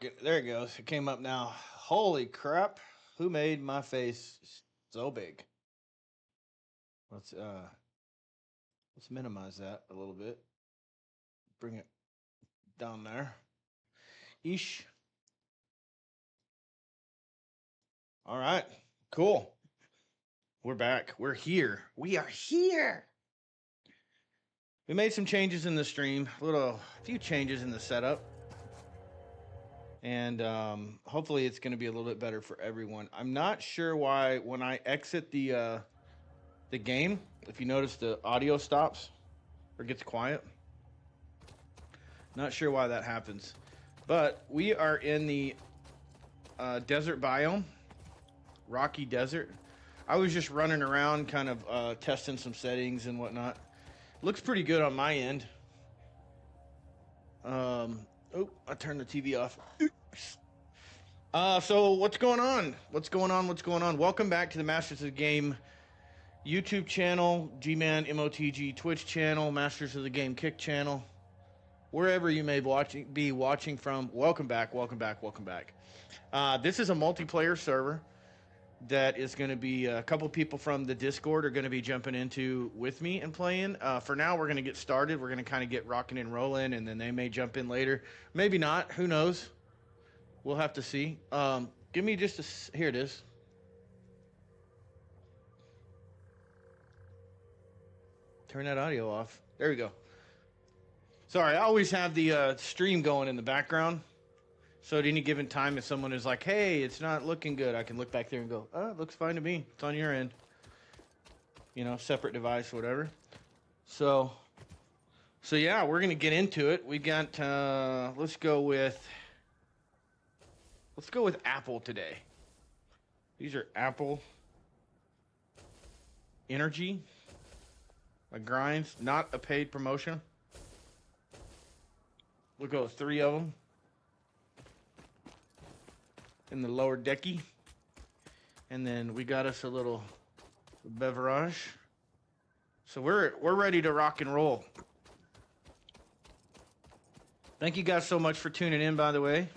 There it goes. It came up now. Holy crap! Who made my face so big? Let's uh, let's minimize that a little bit. Bring it down there. Ish. All right. Cool. We're back. We're here. We are here. We made some changes in the stream. A few changes in the setup. And hopefully it's going to be a little bit better for everyone. I'm not sure why when I exit the game, if you notice the audio stops or gets quiet. Not sure why that happens, but we are in the desert biome, rocky desert. I was just running around, kind of testing some settings and whatnot. Looks pretty good on my end. Oh, I turned the TV off. Oops. So what's going on? What's going on? Welcome back to the Masters of the Game YouTube channel, G-Man MOTG Twitch channel, Masters of the Game Kick channel. Wherever you may be watching from, welcome back. This is a multiplayer server that is going to be a couple people from the Discord are going to be jumping into with me and playing. For now, we're going to get started. We're going to kind of get rocking and rolling, and then they may jump in later. Maybe not. Who knows? We'll have to see. Give me just a... Here it is. Turn that audio off. There we go. Sorry, I always have the stream going in the background. So at any given time, if someone is like, hey, it's not looking good, I can look back there and go, oh, it looks fine to me. It's on your end. You know, separate device, whatever. So yeah, we're going to get into it. We got, let's go with Apple today. These are Apple Energy. Grinds, not a paid promotion. We'll go with 3 of them in the lower decky, and then we got us a little beverage. So we're ready to rock and roll. Thank you guys so much for tuning in, by the way.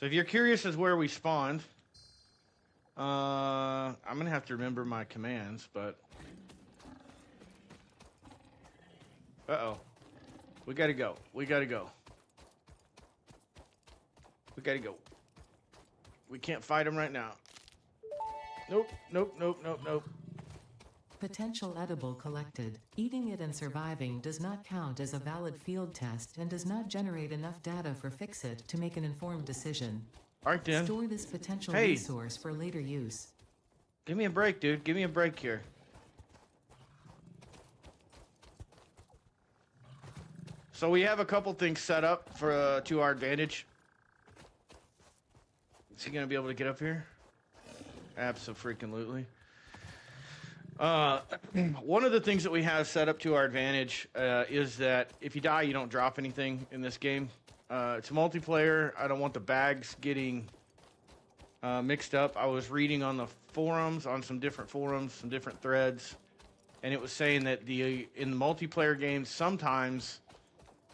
So if you're curious as where we spawned, I'm gonna have to remember my commands, but we gotta go. We can't fight them right now. Nope. Potential edible collected. Eating it and surviving does not count as a valid field test and does not generate enough data for Fixit to make an informed decision. All right, Dan. Store this potential resource for later use. Give me a break, dude. Give me a break here. So we have a couple things set up for to our advantage. Is he gonna be able to get up here? Abso-freaking-lutely. One of the things that we have set up to our advantage is that if you die, you don't drop anything in this game. It's multiplayer. I don't want the bags getting mixed up. I was reading on the forums, on some different threads, and it was saying that in the multiplayer games, sometimes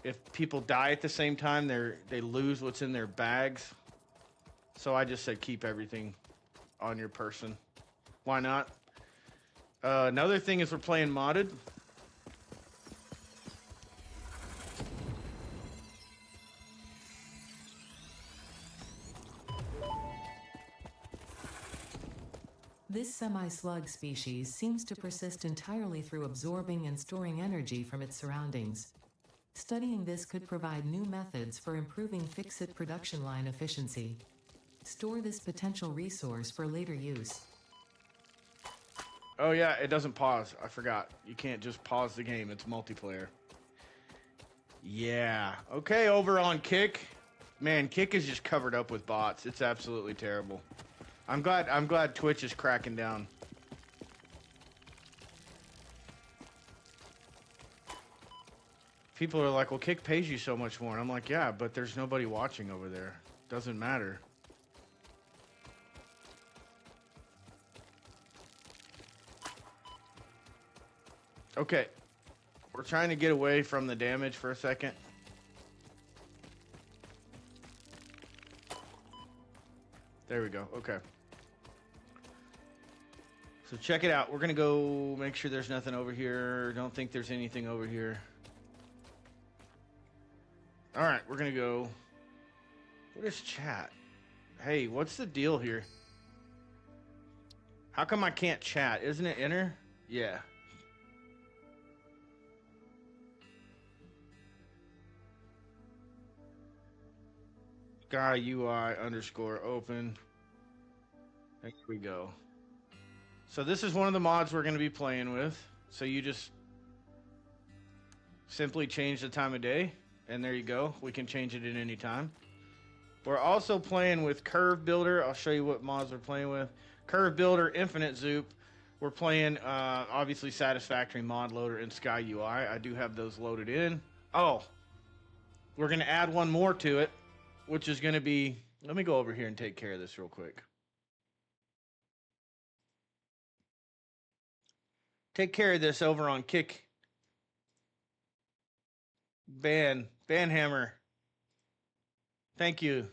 if people die at the same time, they lose what's in their bags. So I just said keep everything on your person. Why not? Another thing is we're playing modded. This semi-slug species seems to persist entirely through absorbing and storing energy from its surroundings. Studying this could provide new methods for improving Fixit production line efficiency. Store this potential resource for later use. Oh yeah, it doesn't pause. I forgot. You can't just pause the game. It's multiplayer. Yeah. Okay, over on Kick. Man, Kick is just covered up with bots. It's absolutely terrible. I'm glad Twitch is cracking down. People are like, well, Kick pays you so much more. And I'm like, yeah, but there's nobody watching over there. Doesn't matter. Okay. We're trying to get away from the damage for a second. There we go. Okay. So check it out. We're gonna go make sure there's nothing over here. Don't think there's anything over here. All right, we're gonna go. What is chat? Hey, what's the deal here? How come I can't chat? Isn't it enter? Yeah. Guy UI underscore open. There we go. So this is one of the mods we're going to be playing with. So you just simply change the time of day, and there you go. We can change it at any time. We're also playing with Curve Builder. I'll show you what mods we're playing with. Curve Builder, Infinite Zoop. We're playing, obviously, Satisfactory Mod Loader and Sky UI. I do have those loaded in. Oh, we're going to add one more to it, which is going to be... Let me go over here and take care of this real quick. Take care of this over on Kick. Banhammer. Thank you.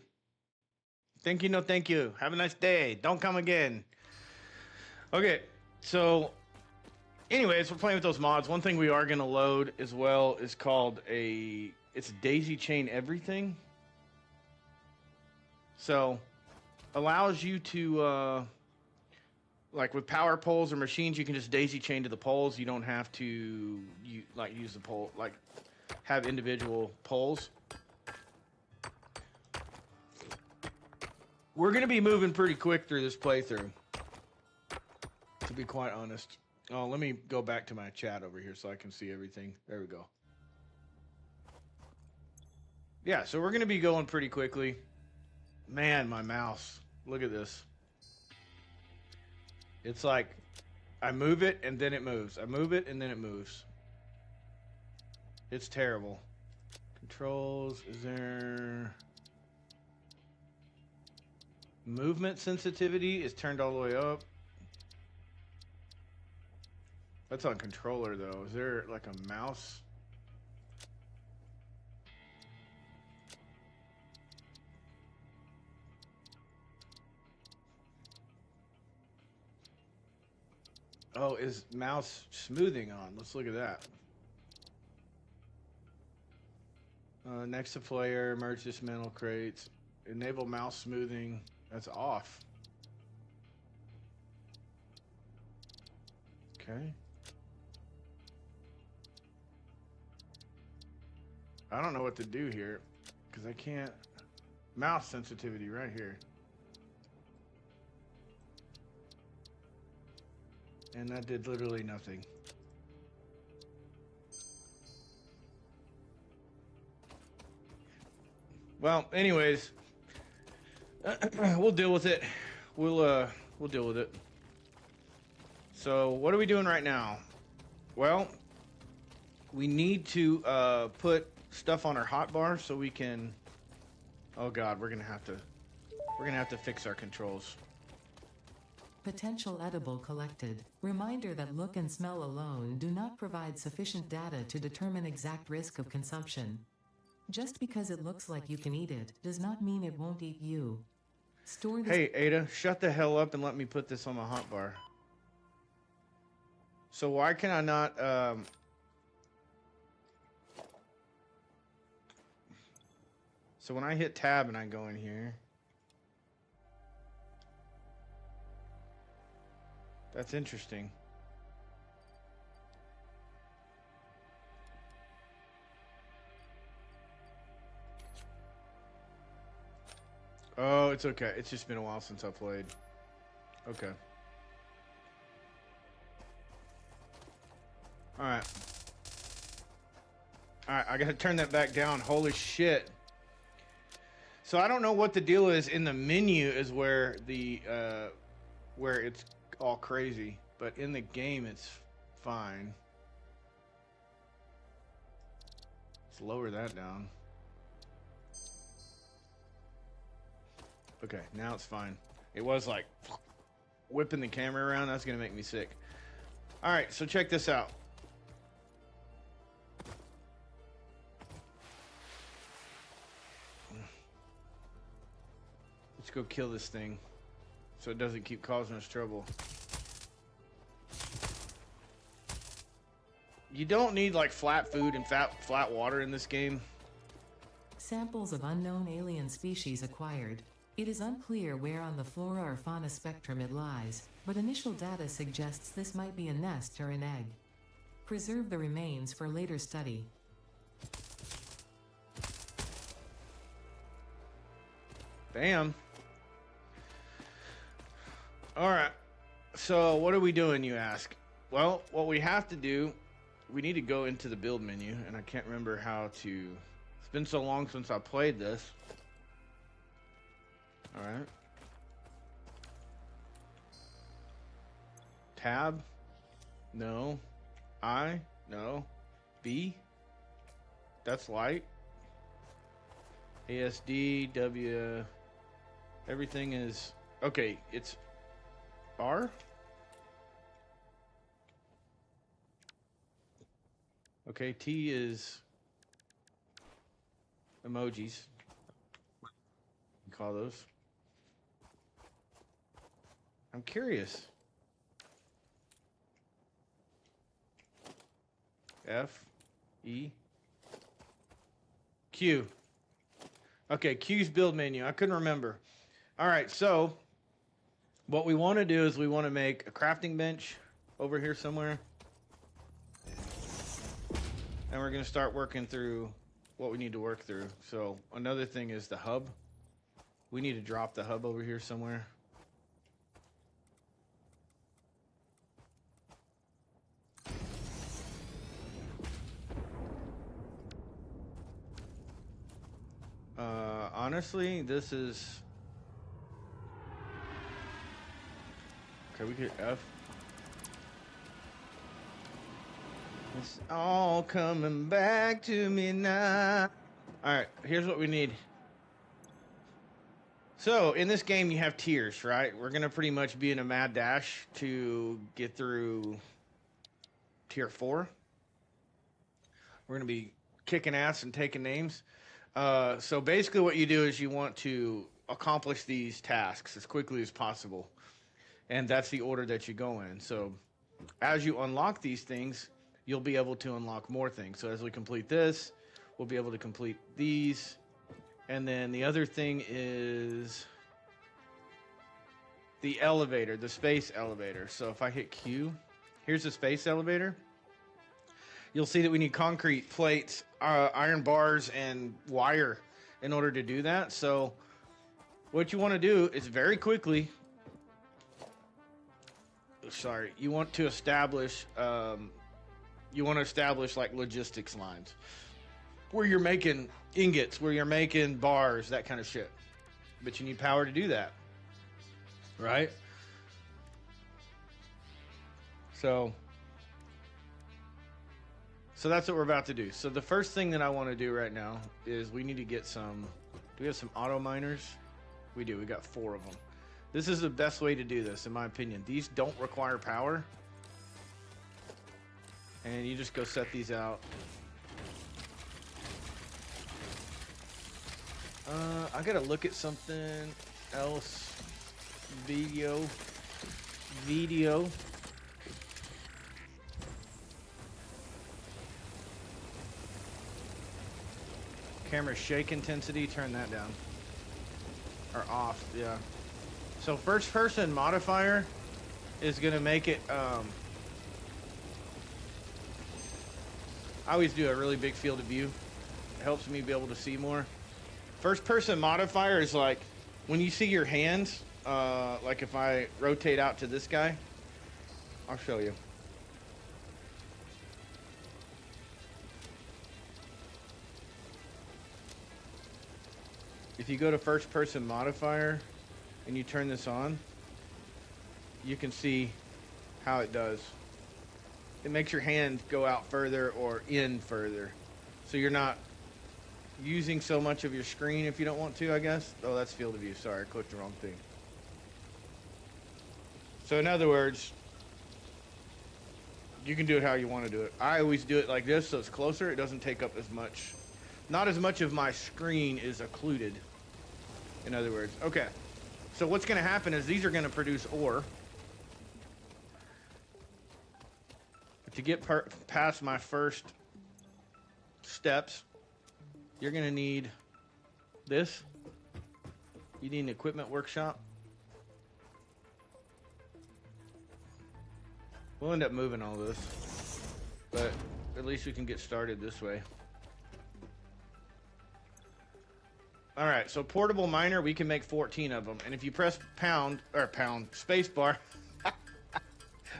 Thank you, no thank you. Have a nice day. Don't come again. Okay, so anyways, we're playing with those mods. One thing we are going to load as well is called it's daisy chain everything. So allows you to like with power poles or machines, you can just daisy chain to the poles. You don't have to use the pole, like have individual poles. We're going to be moving pretty quick through this playthrough, to be quite honest. Oh, let me go back to my chat over here so I can see everything. There we go. Yeah, so we're going to be going pretty quickly. Man, my mouse. Look at this. It's like I move it and then it moves. I move it and then it moves. It's terrible. Controls, is there... Movement sensitivity is turned all the way up. That's on controller though. Is there like a mouse? Oh, is mouse smoothing on? Let's look at that. Next to player, merge dismantle crates, enable mouse smoothing. That's off. Okay. I don't know what to do here because I can't. Mouse sensitivity right here. And that did literally nothing. Well, anyways, we'll deal with it. We'll deal with it. So, what are we doing right now? Well, we need to put stuff on our hotbar so we can. Oh God, we're gonna have to fix our controls. Potential edible collected. Reminder that look and smell alone do not provide sufficient data to determine exact risk of consumption. Just because it looks like you can eat it does not mean it won't eat you. Store this. Hey Ada, shut the hell up and let me put this on my hotbar. So why can I not so when I hit tab and I go in here, that's interesting. Oh, it's okay. It's just been a while since I played. Okay. Alright. Alright, I gotta turn that back down. Holy shit. So I don't know what the deal is. In the menu is where the where it's all crazy, but in the game it's fine. Let's lower that down. Okay, now it's fine. It was like whipping the camera around. That's gonna make me sick. All right, so check this out. Let's go kill this thing so it doesn't keep causing us trouble. You don't need like flat food and flat water in this game. Samples of unknown alien species acquired. It is unclear where on the flora or fauna spectrum it lies, but initial data suggests this might be a nest or an egg. Preserve the remains for later study. Bam. Alright. So what are we doing, you ask? Well, what we have to do, we need to go into the build menu, and I can't remember how to... It's been so long since I played this. Alright. Tab? No. I? No. B? That's light. ASD, W... Everything is... Okay, it's... R? Okay, T is... Emojis. You call those. I'm curious. F, E, Q. Okay, Q's build menu. I couldn't remember. All right, so what we want to do is we want to make a crafting bench over here somewhere. And we're going to start working through what we need to work through. So another thing is the hub. We need to drop the hub over here somewhere. Honestly, this is... Okay, we get F. It's all coming back to me now. Alright, here's what we need. So, in this game you have tiers, right? We're gonna pretty much be in a mad dash to get through tier 4. We're gonna be kicking ass and taking names. So basically what you do is you want to accomplish these tasks as quickly as possible. And that's the order that you go in. So as you unlock these things, you'll be able to unlock more things. So as we complete this, we'll be able to complete these. And then the other thing is the elevator, the space elevator. So if I hit Q, here's the space elevator. You'll see that we need concrete plates, iron bars, and wire in order to do that. So what you want to do is very quickly, you want to establish like logistics lines where you're making ingots, where you're making bars, that kind of shit. But you need power to do that, right? So that's what we're about to do. So the first thing that I want to do right now is we need to get some... Do we have some auto miners? We do. We got 4 of them. This is the best way to do this, in my opinion. These don't require power. And you just go set these out. I gotta look at something else. Video. Camera shake intensity, turn that down. Or off, yeah. So first person modifier is gonna make it, I always do a really big field of view. It helps me be able to see more. First person modifier is like, when you see your hands, like if I rotate out to this guy, I'll show you. If you go to first person modifier and you turn this on, you can see how it does. It makes your hand go out further or in further. So you're not using so much of your screen if you don't want to, I guess. Oh, that's field of view. Sorry, I clicked the wrong thing. So in other words, you can do it how you want to do it. I always do it like this so it's closer. It doesn't take up as much. Not as much of my screen is occluded. In other words. Okay. So what's going to happen is these are going to produce ore. But to get past my first steps, you're going to need this. You need an equipment workshop. We'll end up moving all this, but at least we can get started this way. All right, so portable miner, we can make 14 of them. And if you press space bar,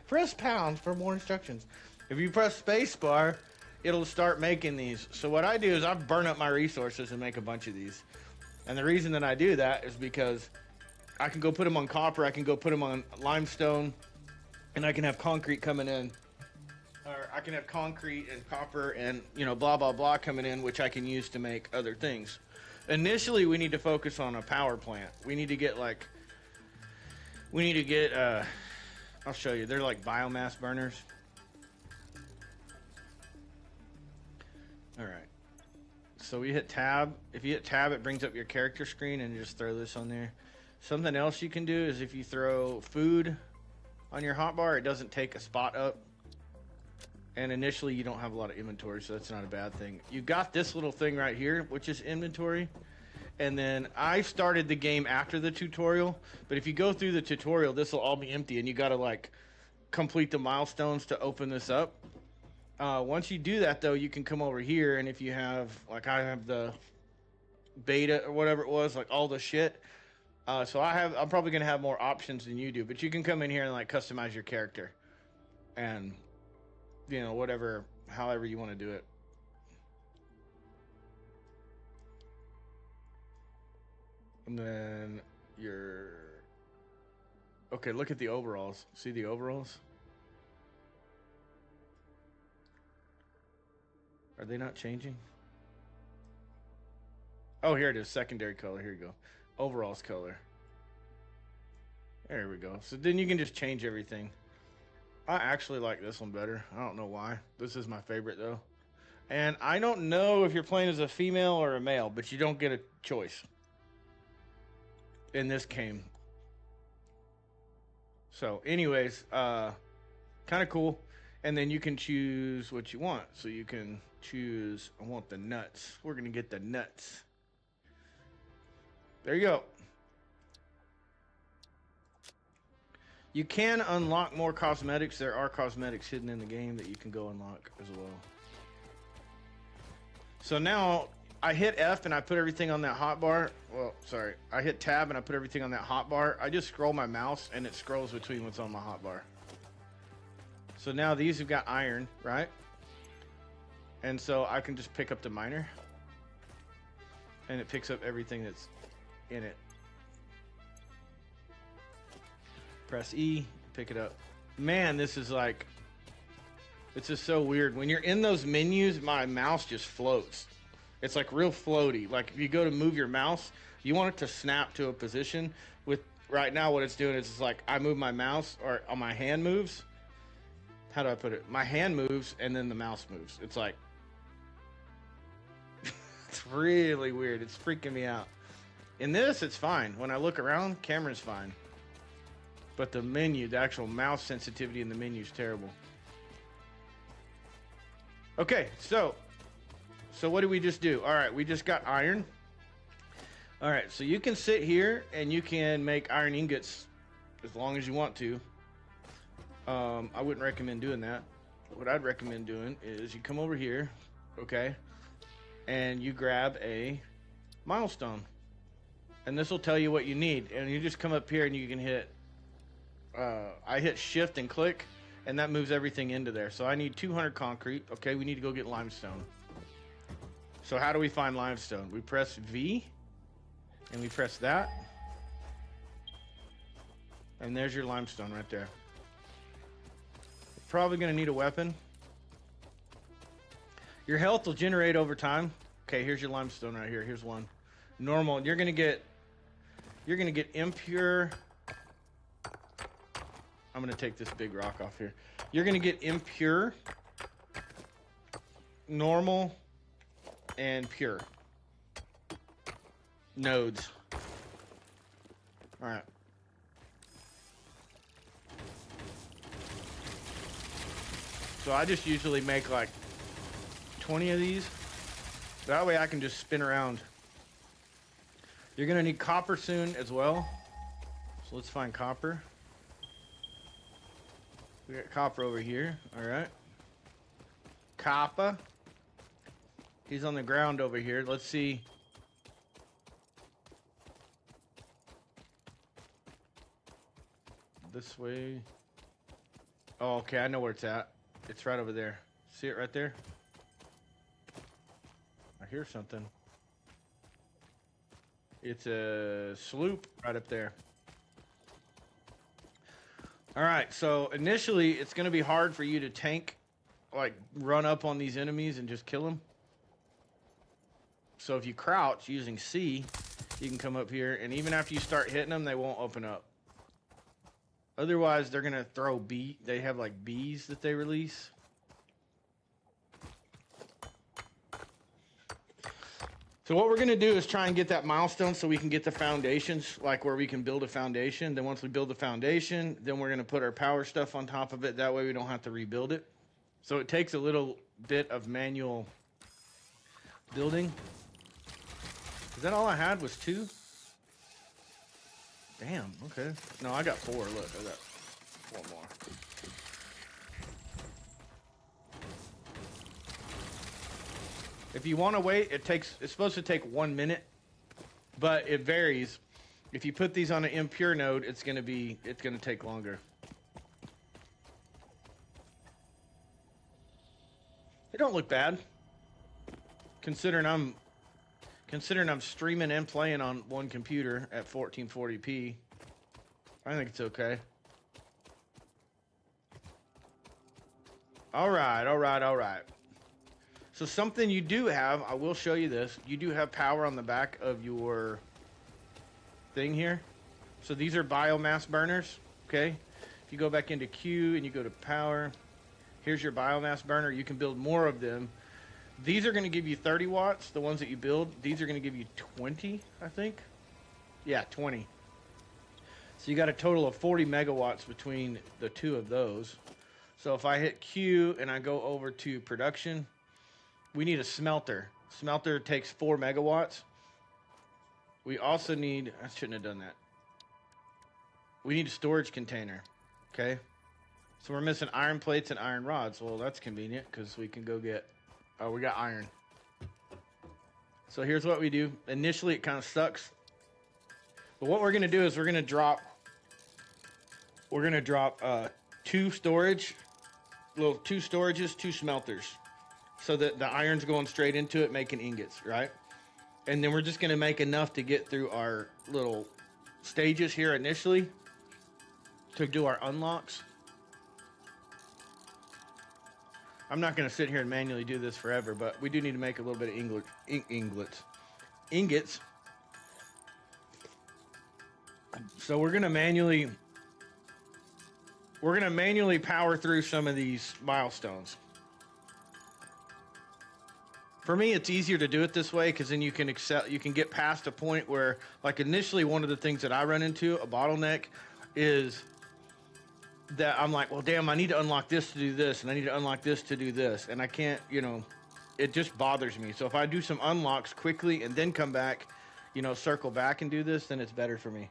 press pound for more instructions. If you press space bar, it'll start making these. So what I do is I burn up my resources and make a bunch of these. And the reason that I do that is because I can go put them on copper, I can go put them on limestone, and I can have concrete coming in. Or I can have concrete and copper and, you know, blah, blah, blah coming in, which I can use to make other things. Initially, we need to focus on a power plant. We need to get I'll show you. They're like biomass burners. All right. So we hit tab. If you hit tab, it brings up your character screen, and you just throw this on there. Something else you can do is if you throw food on your hotbar, it doesn't take a spot up. And initially, you don't have a lot of inventory, so that's not a bad thing. You got this little thing right here, which is inventory. And then I started the game after the tutorial. But if you go through the tutorial, this will all be empty, and you got to, like, complete the milestones to open this up. Once you do that, though, you can come over here, and if you have, like, I have the beta or whatever it was, like, all the shit. So I'm probably going to have more options than you do. But you can come in here and, like, customize your character. And... you know, whatever, however you want to do it. And then okay, look at the overalls. See the overalls? Are they not changing? Oh, here it is, secondary color. Here you go. Overalls color. There we go. So then you can just change everything. I actually like this one better. I don't know why. This is my favorite, though. And I don't know if you're playing as a female or a male, but you don't get a choice in this game. So, anyways, kind of cool. And then you can choose what you want. So you can choose, I want the nuts. We're going to get the nuts. There you go. You can unlock more cosmetics. There are cosmetics hidden in the game that you can go unlock as well. So now I hit F and I put everything on that hotbar. Well, sorry. I hit tab and I put everything on that hotbar. I just scroll my mouse and it scrolls between what's on my hotbar. So now these have got iron, right? And so I can just pick up the miner. And it picks up everything that's in it. Press E, pick it up. Man, this is like, it's just so weird. When you're in those menus, my mouse just floats. It's like real floaty. Like if you go to move your mouse, you want it to snap to a position. With right now, what it's doing is it's like I move my mouse, or my hand moves. How do I put it? My hand moves and then the mouse moves. It's like, it's really weird. It's freaking me out. In this, it's fine. When I look around, camera's fine. But the menu, the actual mouse sensitivity in the menu is terrible. Okay, so what did we just do? All right, we just got iron. All right, so you can sit here and you can make iron ingots as long as you want to. I wouldn't recommend doing that. What I'd recommend doing is you come over here, okay, and you grab a milestone. And this will tell you what you need. And you just come up here and you can hit... I hit shift and click, and that moves everything into there. So I need 200 concrete. Okay, we need to go get limestone. So how do we find limestone? We press V, and we press that. And there's your limestone right there. Probably going to need a weapon. Your health will generate over time. Okay, here's your limestone right here. Here's one. Normal. You're going to get impure... I'm going to take this big rock off here. You're going to get impure, normal, and pure nodes. All right. So I just usually make like 20 of these. That way I can just spin around. You're gonna need copper soon as well. So let's find copper. We got copper over here. All right. Copper. He's on the ground over here. Let's see. This way. Oh, okay. I know where it's at. It's right over there. See it right there? I hear something. It's a sloop right up there. All right. So initially, it's going to be hard for you to tank, like run up on these enemies and just kill them. So if you crouch using C, you can come up here, and even after you start hitting them, they won't open up. Otherwise, they're gonna throw they have like bees that they release. So what we're gonna do is try and get that milestone so we can get the foundations, like where we can build a foundation. Then once we build the foundation, then we're gonna put our power stuff on top of it. That way we don't have to rebuild it. So it takes a little bit of manual building. Is that all I had was 2? Damn, okay. No, I got 4. Look, I got 4 more. If you want to wait, it's supposed to take 1 minute, but it varies. If you put these on an impure node, it's gonna take longer. They don't look bad. Considering I'm streaming and playing on one computer at 1440p, I think it's okay. All right. So something you do have, I will show you this. You do have power on the back of your thing here. So these are biomass burners, okay? If you go back into Q and you go to power, here's your biomass burner. You can build more of them. These are going to give you 30 watts, the ones that you build. These are going to give you 20, I think. Yeah, 20. So you got a total of 40 megawatts between the 2 of those. So if I hit Q and I go over to production, we need a smelter. Smelter takes 4 megawatts. We also need, I shouldn't have done that. We need a storage container, okay? So we're missing iron plates and iron rods. Well, that's convenient because we can go get, oh, we got iron. So here's what we do. Initially, it kind of sucks. But what we're going to do is we're going to drop 2 storage, 2 storages, 2 smelters. So that the iron's going straight into it, making ingots, right? And then we're just going to make enough to get through our little stages here initially to do our unlocks. I'm not going to sit here and manually do this forever, but we do need to make a little bit of ingots. So we're going to manually power through some of these milestones. For me, it's easier to do it this way because then you can get past a point where, like initially, one of the things that I run into, a bottleneck, is that I'm like, well, damn, I need to unlock this to do this, and I need to unlock this to do this, and I can't, it just bothers me. So if I do some unlocks quickly and then come back, circle back and do this, then it's better for me.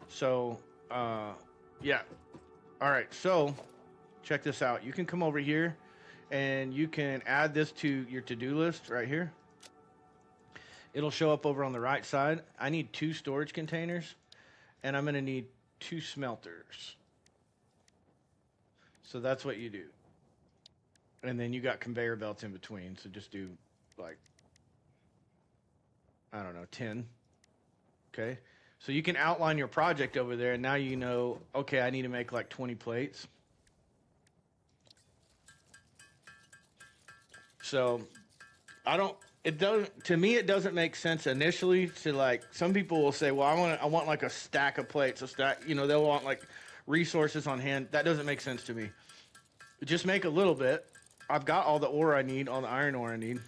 So, yeah. All right, so check this out. You can come over here and you can add this to your to-do list right here. It'll show up over on the right side. I need 2 storage containers, and I'm going to need 2 smelters. So that's what you do. And then you got conveyor belts in between. So just do like, I don't know, 10. Okay. So you can outline your project over there, and now you know, okay, I need to make like 20 plates. So to me, it doesn't make sense initially to, like, some people will say, well, I want like a stack of plates, they'll want like resources on hand. That doesn't make sense to me. Just make a little bit. I've got all the ore I need, all the iron ore I need.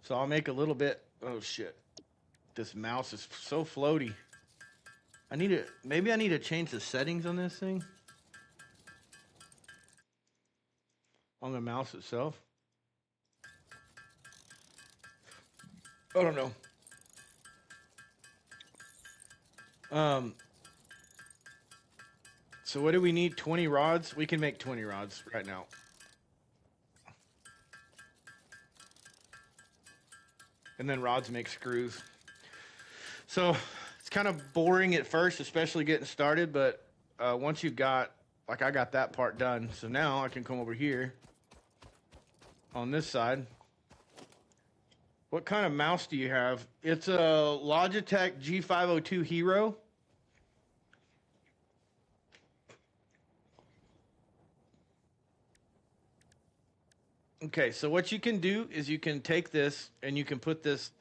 So I'll make a little bit. Oh shit. This mouse is so floaty. Maybe I need to change the settings on this thing. On the mouse itself. I don't know. So what do we need? 20 rods? We can make 20 rods right now. And then rods make screws. So it's kind of boring at first, especially getting started, but once you've got, like I got that part done, so now I can come over here on this side. What kind of mouse do you have? It's a Logitech G502 Hero. Okay, so what you can do is you can take this and you can put this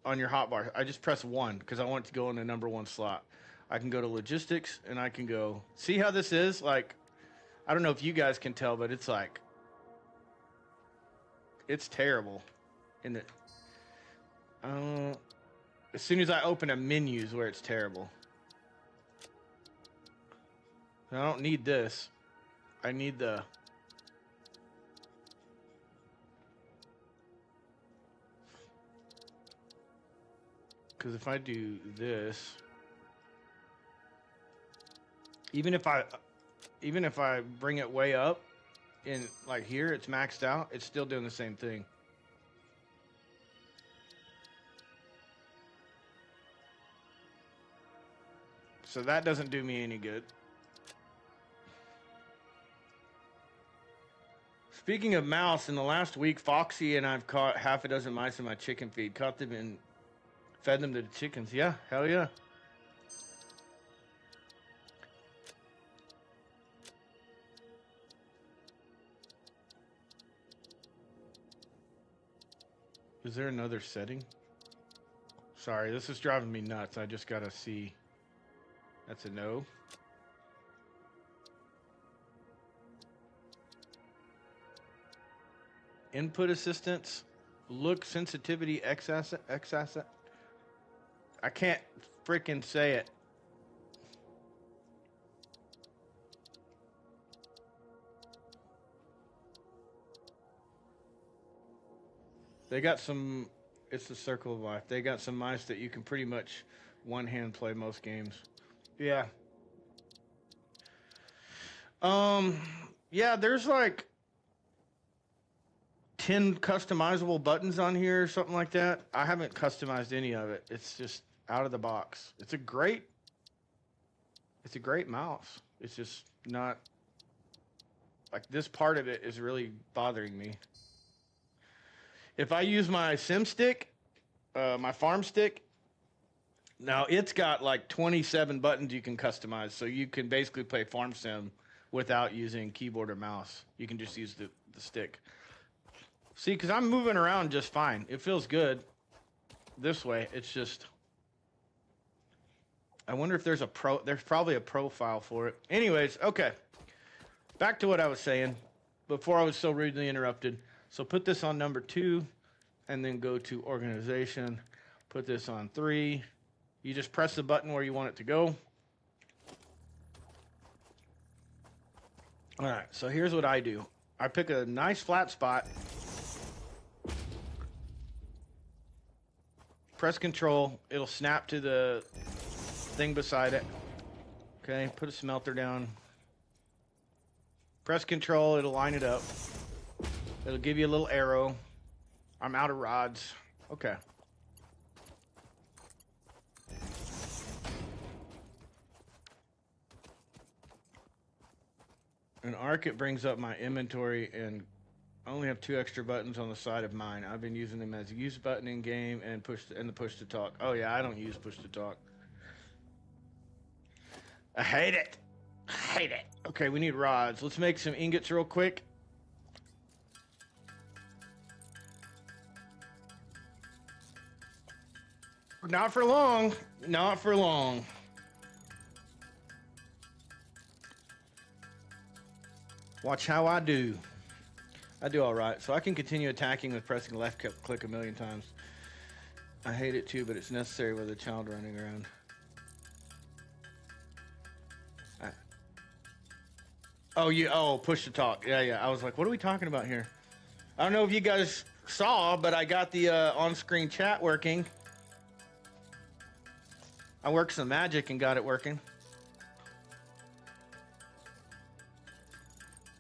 on your hotbar. I just press 1 because I want it to go in the number 1 slot. I can go to logistics and I can go, see how this is? Like, I don't know if you guys can tell, but it's like, it's terrible. And as soon as I open a menu is where it's terrible. I don't need this. I need the... Because if I do this, even if I bring it way up in like here, it's maxed out, it's still doing the same thing. So that doesn't do me any good. Speaking of mouse, in the last week, Foxy and I've caught half a dozen mice in my chicken feed. Caught them and fed them to the chickens. Yeah, hell yeah. Is there another setting? Sorry, this is driving me nuts. I just gotta see. That's a no. Input assistance, look sensitivity, X asset. I can't freaking say it. They got some, it's the circle of life. They got some mice that you can pretty much one hand play most games. Yeah. Yeah, there's like 10 customizable buttons on here or something like that. I haven't customized any of it. It's just out of the box. It's a great mouse. It's just not like this part of it is really bothering me. If I use my sim stick, my farm stick, now it's got like 27 buttons you can customize. So you can basically play farm sim without using keyboard or mouse. You can just use the stick. See, because I'm moving around just fine. It feels good this way. It's just, I wonder if there's probably a profile for it. Anyways, okay. Back to what I was saying before I was so rudely interrupted. So put this on number 2 and then go to organization. Put this on 3. You just press the button where you want it to go. All right, so here's what I do. I pick a nice flat spot. Press control, it'll snap to the thing beside it. Okay, put a smelter down. Press control, it'll line it up. It'll give you a little arrow. I'm out of rods. Okay. In Arc, it brings up my inventory, and I only have 2 extra buttons on the side of mine. I've been using them as a use button in game and the push to talk. Oh yeah, I don't use push to talk. I hate it. I hate it. Okay, we need rods. Let's make some ingots real quick. Not for long. Not for long. Watch how I do. I do all right. So I can continue attacking with pressing left click a million times. I hate it too, but it's necessary with a child running around. Oh, push to talk. Yeah. I was like, what are we talking about here? I don't know if you guys saw, but I got the on-screen chat working. I worked some magic and got it working,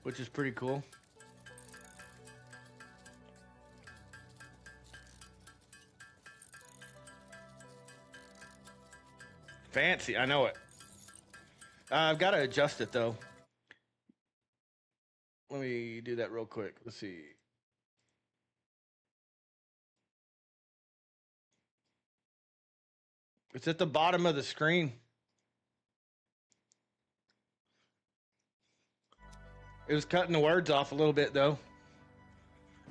which is pretty cool. Fancy, I know it. I've got to adjust it though. Let me do that real quick. Let's see. It's at the bottom of the screen. It was cutting the words off a little bit though.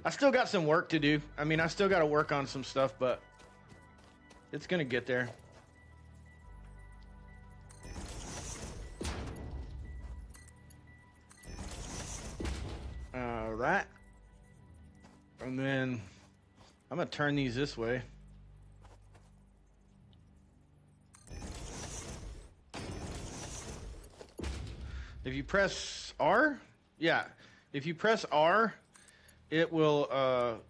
I still got some work to do. I mean, I still got to work on some stuff, but it's going to get there. All right. And then I'm going to turn these this way. If you press R, if you press R, it will,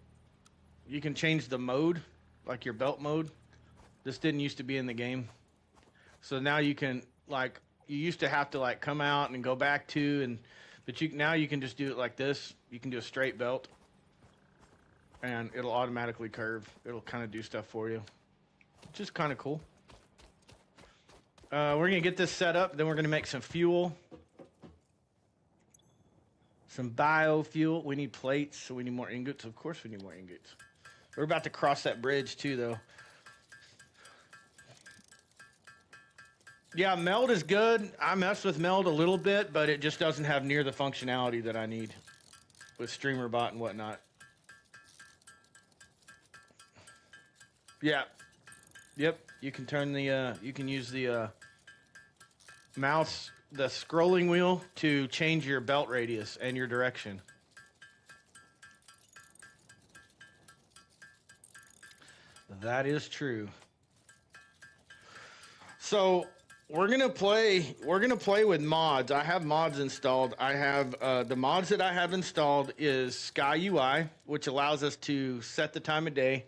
you can change the mode, like your belt mode. This didn't used to be in the game. So now you can, like, you used to have to, like, come out and go back to, but now you can just do it like this. You can do a straight belt, and it'll automatically curve. It'll kind of do stuff for you, which is kind of cool. We're going to get this set up, then we're going to make some fuel. Some biofuel. We need plates, so we need more ingots. Of course we need more ingots. We're about to cross that bridge too, though. Yeah, meld is good. I mess with meld a little bit, but it just doesn't have near the functionality that I need with streamer bot and whatnot. Yeah. Yep. You can turn the, you can use the mouse, the scrolling wheel to change your belt radius and your direction. That is true. So we're gonna play with mods. I have mods installed. I have the mods that I have installed is Sky UI, which allows us to set the time of day,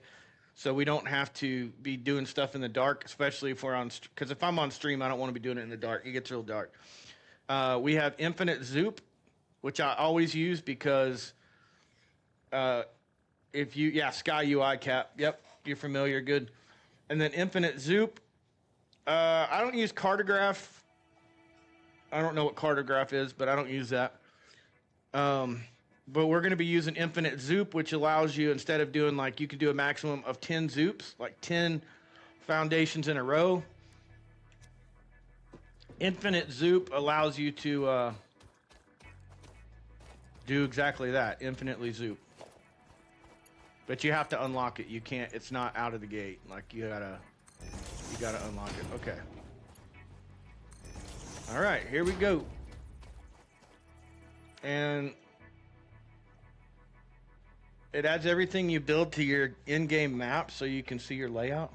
so we don't have to be doing stuff in the dark, especially if we're on, because if I'm on stream, I don't want to be doing it in the dark. It gets real dark. We have infinite zoop, which I always use because if you, Sky UI cap. Yep, you're familiar, good. And then infinite zoop. I don't use cartograph. I don't know what cartograph is, but I don't use that. But we're going to be using infinite zoop, which allows you, instead of doing like, you can do a maximum of 10 zoops, like 10 foundations in a row. Infinite zoop allows you to do exactly that, infinitely zoop. But you have to unlock it. You can't, it's not out of the gate. Like you gotta unlock it. Okay. All right, here we go. And it adds everything you build to your in-game map so you can see your layout.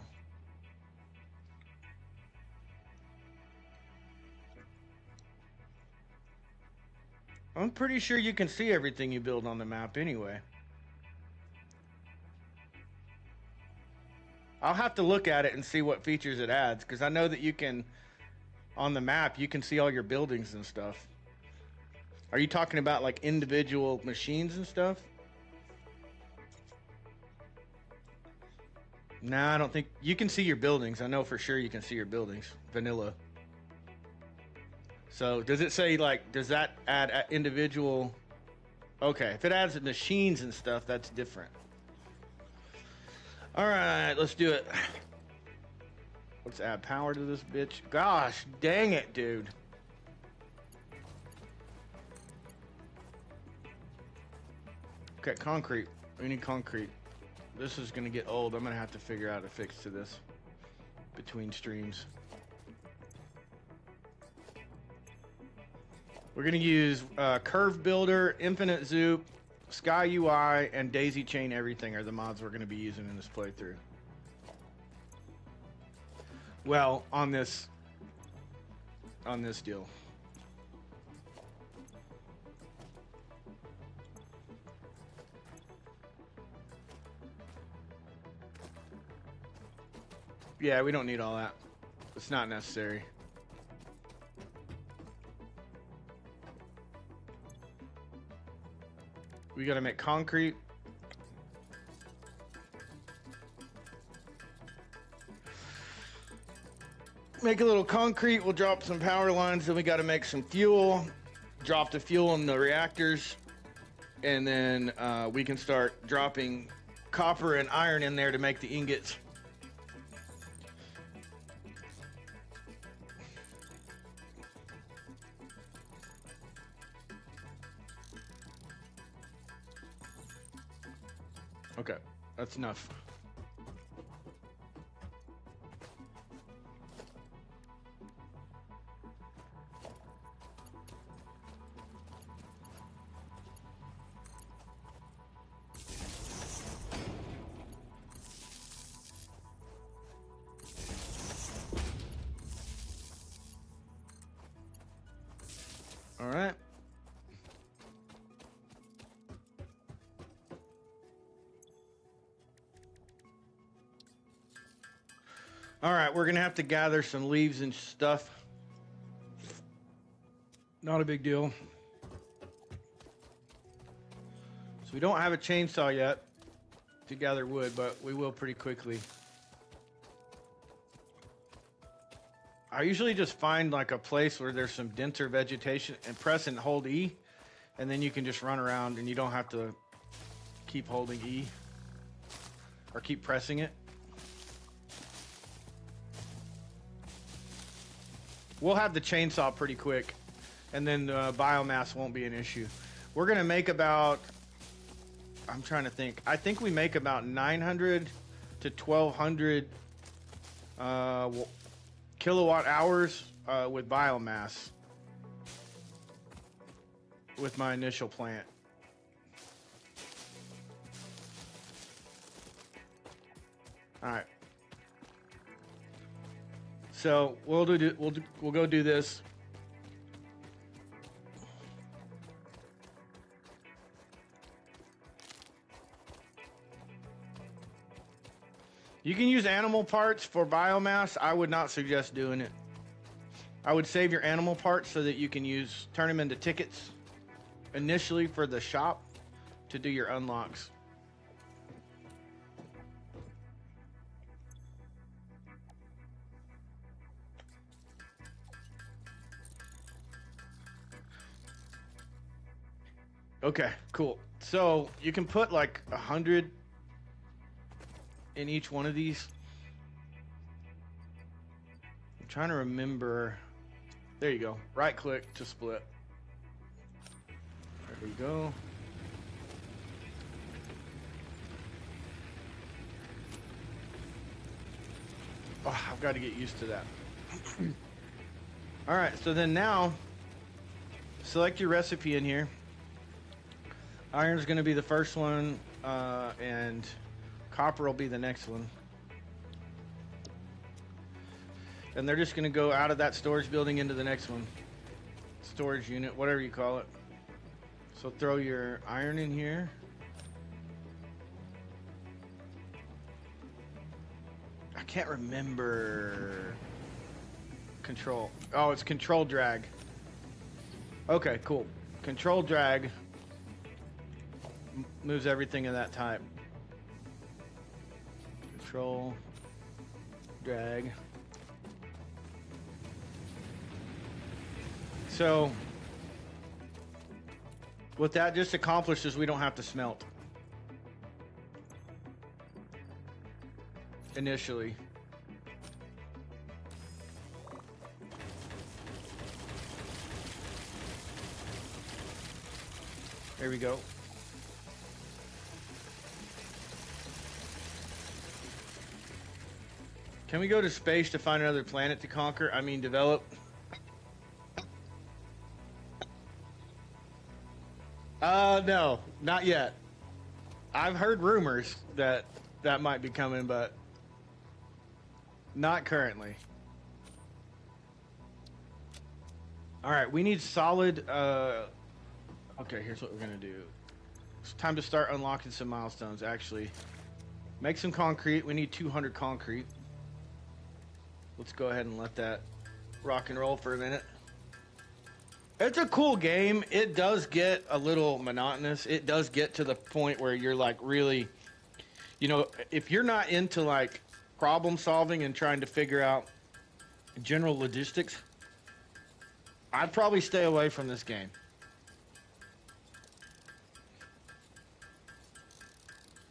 I'm pretty sure you can see everything you build on the map anyway. I'll have to look at it and see what features it adds, because I know that you can, on the map, you can see all your buildings and stuff. Are you talking about like individual machines and stuff? Nah, I don't think you can see your buildings. I know for sure you can see your buildings. Vanilla. So does it say like, does that add individual? Okay, if it adds machines and stuff, that's different. All right, let's do it. Let's add power to this bitch. Gosh, dang it, dude. Okay, concrete. We need concrete. This is gonna get old. I'm gonna have to figure out a fix to this between streams. We're gonna use Curve Builder, Infinite Zoop, Sky UI, and Daisy Chain Everything are the mods we're gonna be using in this playthrough. Well, on this deal. Yeah, we don't need all that. It's not necessary. We gotta make concrete. Make a little concrete, we'll drop some power lines, then we gotta make some fuel. Drop the fuel in the reactors. And then we can start dropping copper and iron in there to make the ingots. Okay, that's enough. All right. All right, we're gonna have to gather some leaves and stuff. Not a big deal. So we don't have a chainsaw yet to gather wood, but we will pretty quickly. I usually just find like a place where there's some denser vegetation and press and hold E, and then you can just run around and you don't have to keep holding E or keep pressing it. We'll have the chainsaw pretty quick, and then biomass won't be an issue. We're gonna make about, I'm trying to think, I think we make about 900 to 1200 kilowatt hours with biomass with my initial plant. All right. So we'll go do this. You can use animal parts for biomass. I would not suggest doing it. I would save your animal parts so that you can turn them into tickets initially for the shop to do your unlocks. Okay, cool. So you can put like 100 in each one of these. I'm trying to remember. There you go. Right click to split. There we go. Oh, I've got to get used to that. All right, so then now select your recipe in here. Iron's going to be the first one, and copper will be the next one. And they're just going to go out of that storage building into the next one. Storage unit, whatever you call it. So throw your iron in here. I can't remember. Control. Oh, it's control drag. Okay, cool. Control drag moves everything of that type. Control drag. So what that just accomplishes, we don't have to smelt initially. There we go. Can we go to space to find another planet to conquer? I mean, develop. No, not yet. I've heard rumors that might be coming, but not currently. All right, we need solid. Okay, here's what we're gonna do. It's time to start unlocking some milestones. Actually, make some concrete. We need 200 concrete. Let's go ahead and let that rock and roll for a minute. It's a cool game. It does get a little monotonous. It does get to the point where you're like really, you know, if you're not into like problem solving and trying to figure out general logistics, I'd probably stay away from this game.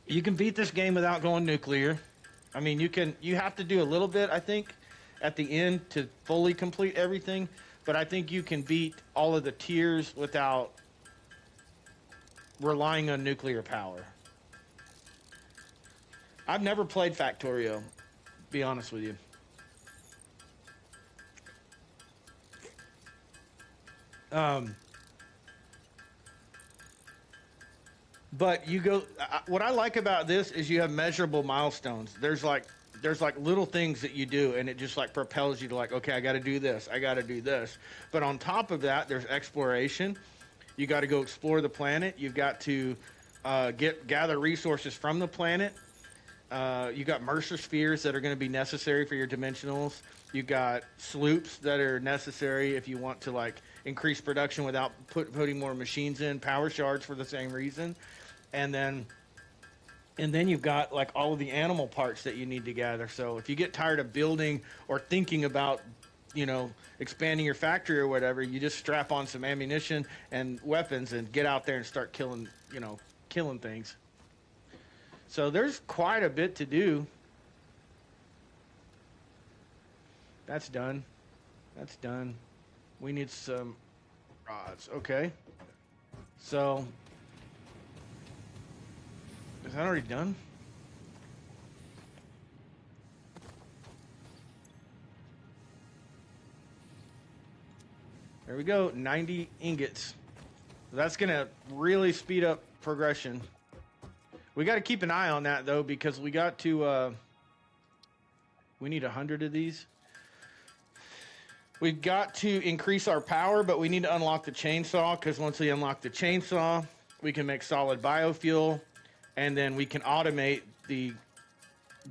You can beat this game without going nuclear. I mean, you have to do a little bit, I think, at the end to fully complete everything, but I think you can beat all of the tiers without relying on nuclear power. I've never played Factorio, be honest with you. But you go. What I like about this is you have measurable milestones. There's like little things that you do, and it just like propels you to like, okay, I got to do this, I got to do this. But on top of that, there's exploration. You got to go explore the planet. You've got to gather resources from the planet. You got Mercer spheres that are going to be necessary for your dimensionals. You got sloops that are necessary if you want to like increase production without putting more machines in. Power shards for the same reason. And then you've got like all of the animal parts that you need to gather. So if you get tired of building or thinking about, you know, expanding your factory or whatever, you just strap on some ammunition and weapons and get out there and start killing things. So there's quite a bit to do. That's done. That's done. We need some rods. Okay. So is that already done? There we go, 90 ingots. That's gonna really speed up progression. We got to keep an eye on that though, because we got to, we need 100 of these. We've got to increase our power, but we need to unlock the chainsaw, because once we unlock the chainsaw, we can make solid biofuel, and then we can automate the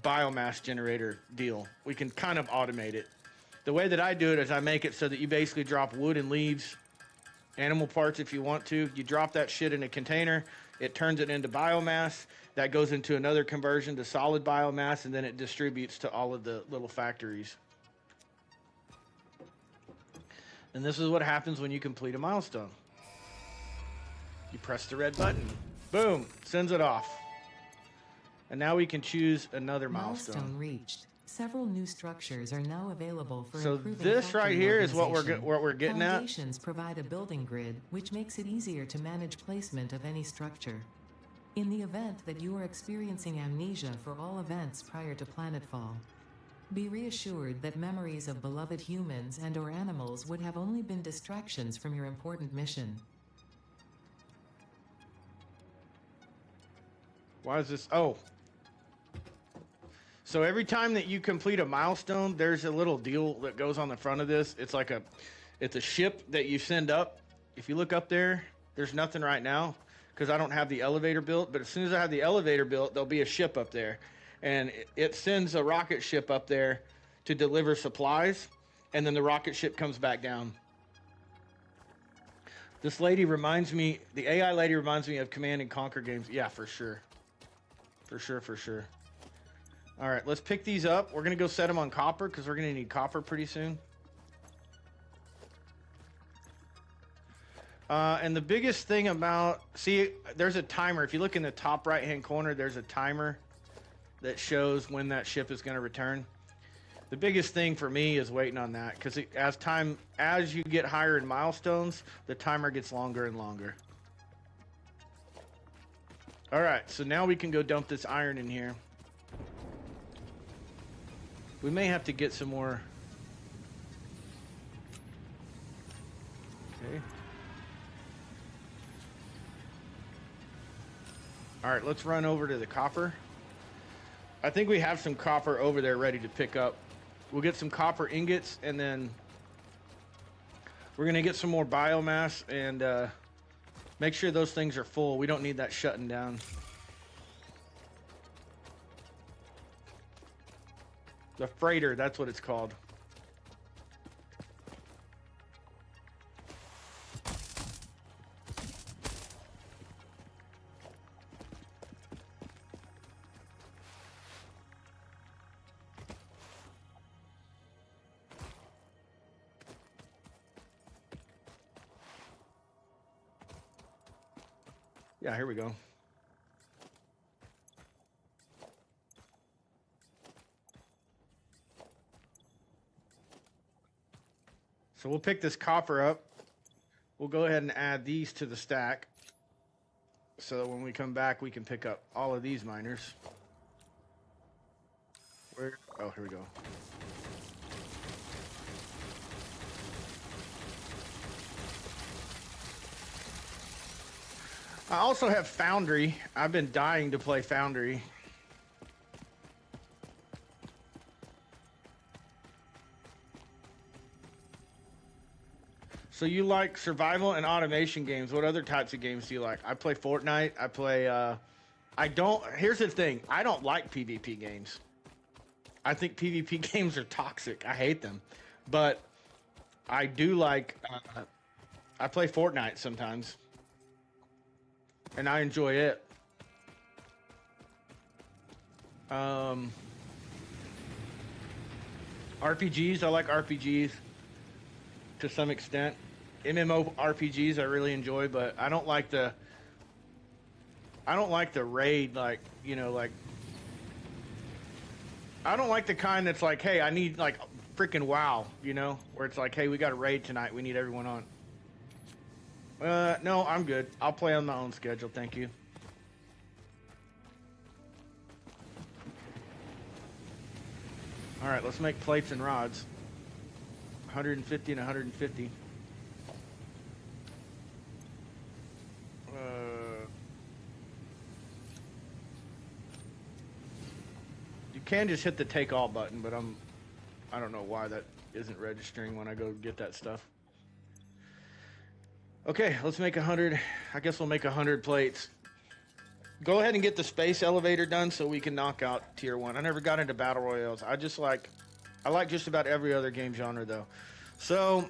biomass generator deal. We can kind of automate it. The way that I do it is I make it so that you basically drop wood and leaves, animal parts if you want to. You drop that shit in a container, it turns it into biomass. That goes into another conversion to solid biomass, and then it distributes to all of the little factories. And this is what happens when you complete a milestone. You press the red button. Boom, sends it off. And now we can choose another milestone. Reached. Several new structures are now available for so improving this right here is what we're getting at. Foundations provide a building grid, which makes it easier to manage placement of any structure. In the event that you are experiencing amnesia for all events prior to planetfall, be reassured that memories of beloved humans and or animals would have only been distractions from your important mission. Why is this? Oh. So every time that you complete a milestone, there's a little deal that goes on the front of this. It's like it's a ship that you send up. If you look up there, there's nothing right now because I don't have the elevator built. But as soon as I have the elevator built, there'll be a ship up there. And it sends a rocket ship up there to deliver supplies. And then the rocket ship comes back down. This lady reminds me, the AI lady reminds me of Command and Conquer games. Yeah, for sure. For sure, for sure. All right, let's pick these up. We're going to go set them on copper because we're going to need copper pretty soon. And the biggest thing about... See, there's a timer. If you look in the top right-hand corner, there's a timer that shows when that ship is going to return. The biggest thing for me is waiting on that because as you get higher in milestones, the timer gets longer and longer. All right, so now we can go dump this iron in here. We may have to get some more. Okay. All right, let's run over to the copper. I think we have some copper over there ready to pick up. We'll get some copper ingots and then We're gonna get some more biomass and make sure those things are full. We don't need that shutting down. The freighter, that's what it's called. Yeah, here we go. So we'll pick this copper up. We'll go ahead and add these to the stack. So that when we come back, we can pick up all of these miners. Where? Oh, here we go. I also have Foundry. I've been dying to play Foundry. So you like survival and automation games. What other types of games do you like? I play Fortnite. I play, here's the thing. I don't like PvP games. I think PvP games are toxic. I hate them. But I do like, I play Fortnite sometimes. And I enjoy it. RPGs, I like RPGs to some extent. MMO RPGs I really enjoy, but I don't like the raid, like, you know, like, I don't like the kind that's like, hey, I need like freaking WoW, you know, where it's like, hey, we got a raid tonight, we need everyone on. No, I'm good. I'll play on my own schedule, thank you. All right, let's make plates and rods. 150 and 150. You can just hit the take all button, but I don't know why that isn't registering when I go get that stuff. Okay, let's make 100. I guess we'll make 100 plates. Go ahead and get the space elevator done so we can knock out tier 1. I never got into battle royales. I like just about every other game genre though. So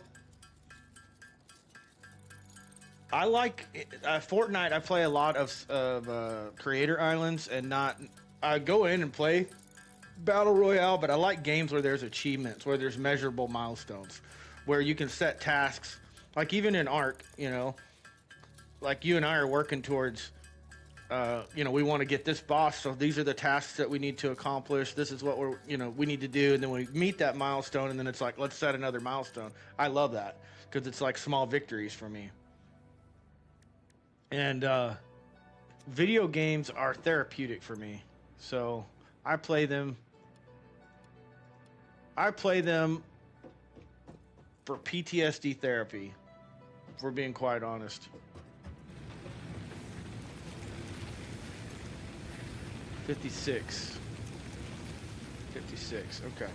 I like Fortnite. I play a lot of creator islands and not. I go in and play battle royale, but I like games where there's achievements, where there's measurable milestones, where you can set tasks. Like even in Ark, you know, like you and I are working towards. You know, we want to get this boss, so these are the tasks that we need to accomplish. This is what we need to do, and then we meet that milestone, and then it's like, let's set another milestone. I love that because it's like small victories for me. And video games are therapeutic for me, so I play them. I play them for PTSD therapy, if we're being quite honest. 56. 56, okay.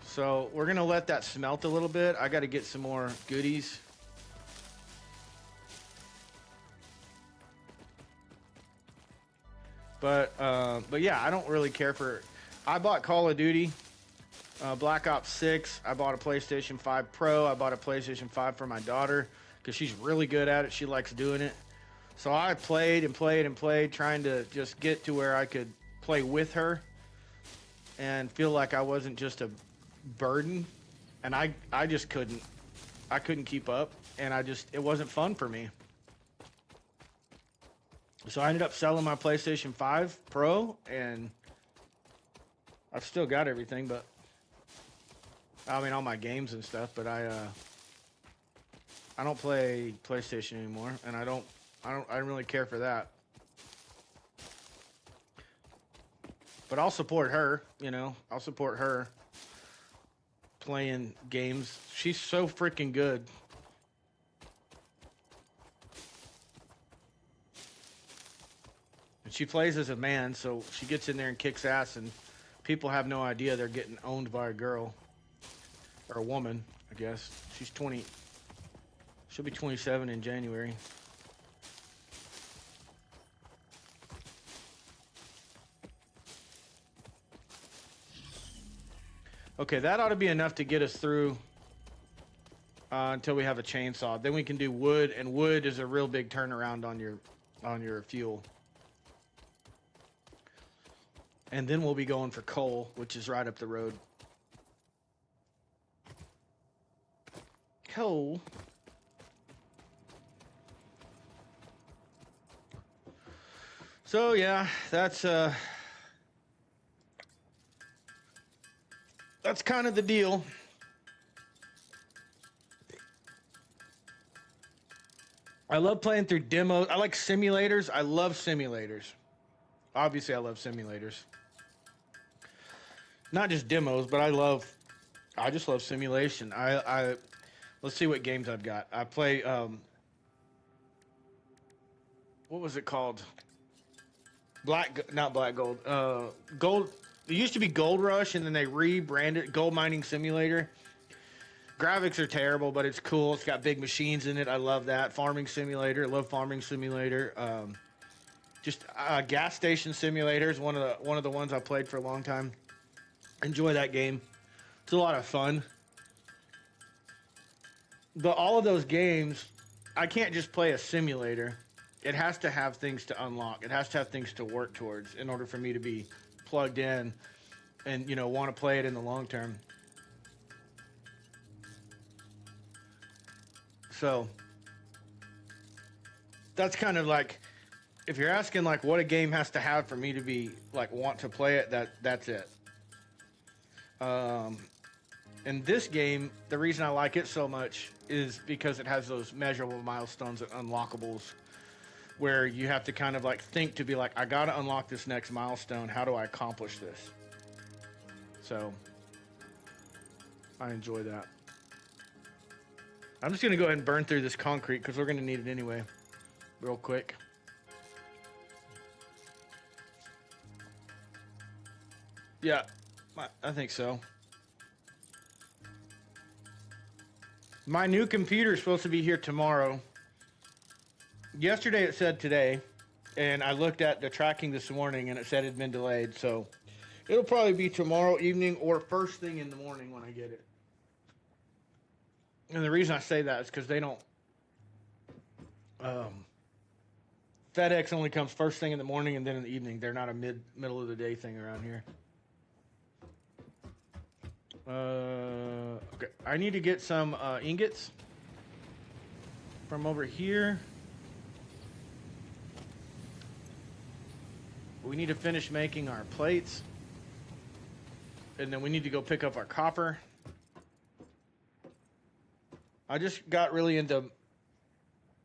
So we're gonna let that smelt a little bit. I gotta get some more goodies. But yeah, I don't really care for. I bought Call of Duty, Black Ops 6. I bought a PlayStation 5 Pro. I bought a PlayStation 5 for my daughter because she's really good at it. She likes doing it. So I played and played and played, trying to just get to where I could play with her and feel like I wasn't just a burden. And I just couldn't. I couldn't keep up, and it wasn't fun for me. So I ended up selling my PlayStation 5 Pro, and I've still got everything, but I mean all my games and stuff, but I don't play PlayStation anymore, and I don't really care for that. But I'll support her, you know. I'll support her playing games. She's so freaking good. And she plays as a man, so she gets in there and kicks ass, and people have no idea they're getting owned by a girl. or a woman, I guess. She's 20. She'll be 27 in January. Okay, that ought to be enough to get us through until we have a chainsaw. Then we can do wood, and wood is a real big turnaround on your fuel. And then we'll be going for coal, which is right up the road. Coal. So yeah, that's kind of the deal. I love playing through demos. I like simulators. I love simulators. Obviously, I love simulators. Not just demos, but I just love simulation. Let's see what games I've got. I play, what was it called? Not Black Gold. Gold. It used to be Gold Rush, and then they rebranded it Gold Mining Simulator. Graphics are terrible, but it's cool. It's got big machines in it. I love that. Farming Simulator. I love Farming Simulator. Just Gas Station Simulator is one of the ones I played for a long time. Enjoy that game. It's a lot of fun. But all of those games, I can't just play a simulator. It has to have things to unlock. It has to have things to work towards in order for me to be plugged in and, you know, want to play it in the long term. So that's kind of like, if you're asking like what a game has to have for me to be like want to play it, that's it. And this game, the reason I like it so much is because it has those measurable milestones and unlockables where you have to kind of like think to be like, I gotta unlock this next milestone. How do I accomplish this? So I enjoy that. I'm just gonna go ahead and burn through this concrete because we're gonna need it anyway, real quick. Yeah, I think so. My new computer is supposed to be here tomorrow. Yesterday it said today, and I looked at the tracking this morning and it said it had been delayed, so it'll probably be tomorrow evening or first thing in the morning when I get it. And the reason I say that is because they don't... FedEx only comes first thing in the morning and then in the evening. They're not a middle of the day thing around here. Okay. I need to get some ingots from over here. We need to finish making our plates. And then we need to go pick up our copper. I just got really into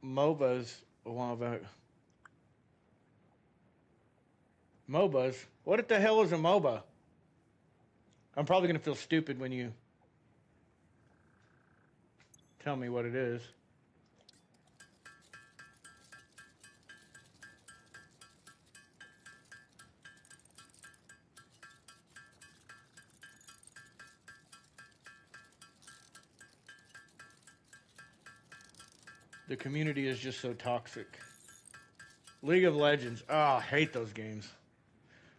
MOBAs a while back. MOBAs? What the hell is a MOBA? I'm probably going to feel stupid when you tell me what it is. The community is just so toxic. League of Legends. Oh, I hate those games.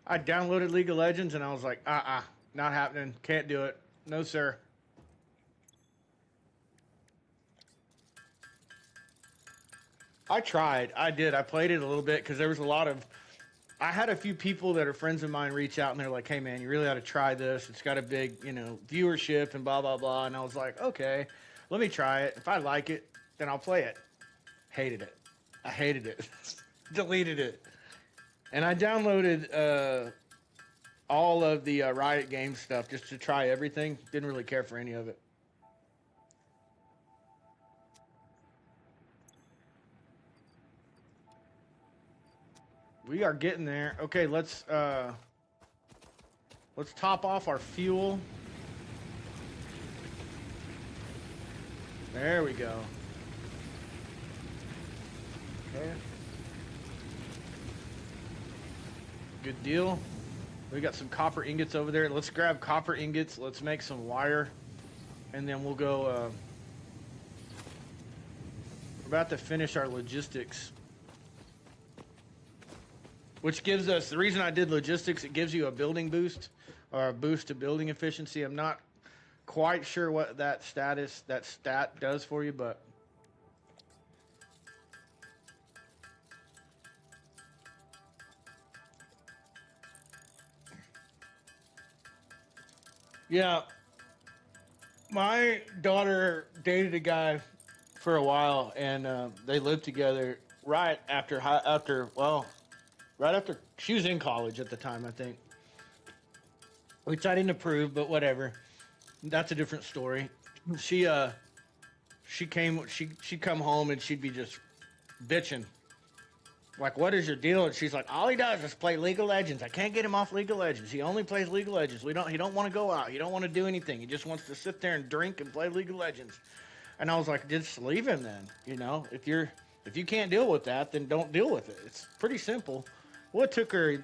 I downloaded League of Legends and I was like, not happening. Can't do it. No, sir. I tried. I did. I played it a little bit because there was a lot of... I had a few people that are friends of mine reach out and they're like, hey, man, you really ought to try this. It's got a big, you know, viewership and blah, blah, blah. And I was like, okay, let me try it. If I like it, then I'll play it. Hated it. I hated it. Deleted it. And I downloaded all of the Riot Games stuff just to try everything. Didn't really care for any of it. We are getting there. Okay, let's top off our fuel. There we go. Okay. Good deal. We got some copper ingots over there. Let's grab copper ingots. Let's make some wire. and then we'll go. We're about to finish our logistics, which gives us the reason I did logistics. It gives you a building boost or a boost to building efficiency. I'm not quite sure what that stat does for you, but yeah, my daughter dated a guy for a while, and they lived together right after right after she was in college at the time, I think, which I didn't approve, but whatever. That's a different story. She she'd come home and she'd be just bitching. Like, what is your deal? And she's like, all he does is play League of Legends. I can't get him off League of Legends. He only plays League of Legends. He don't want to go out. He don't want to do anything. He just wants to sit there and drink and play League of Legends. And I was like, just leave him then. You know, if you can't deal with that, then don't deal with it. It's pretty simple. Well, it took her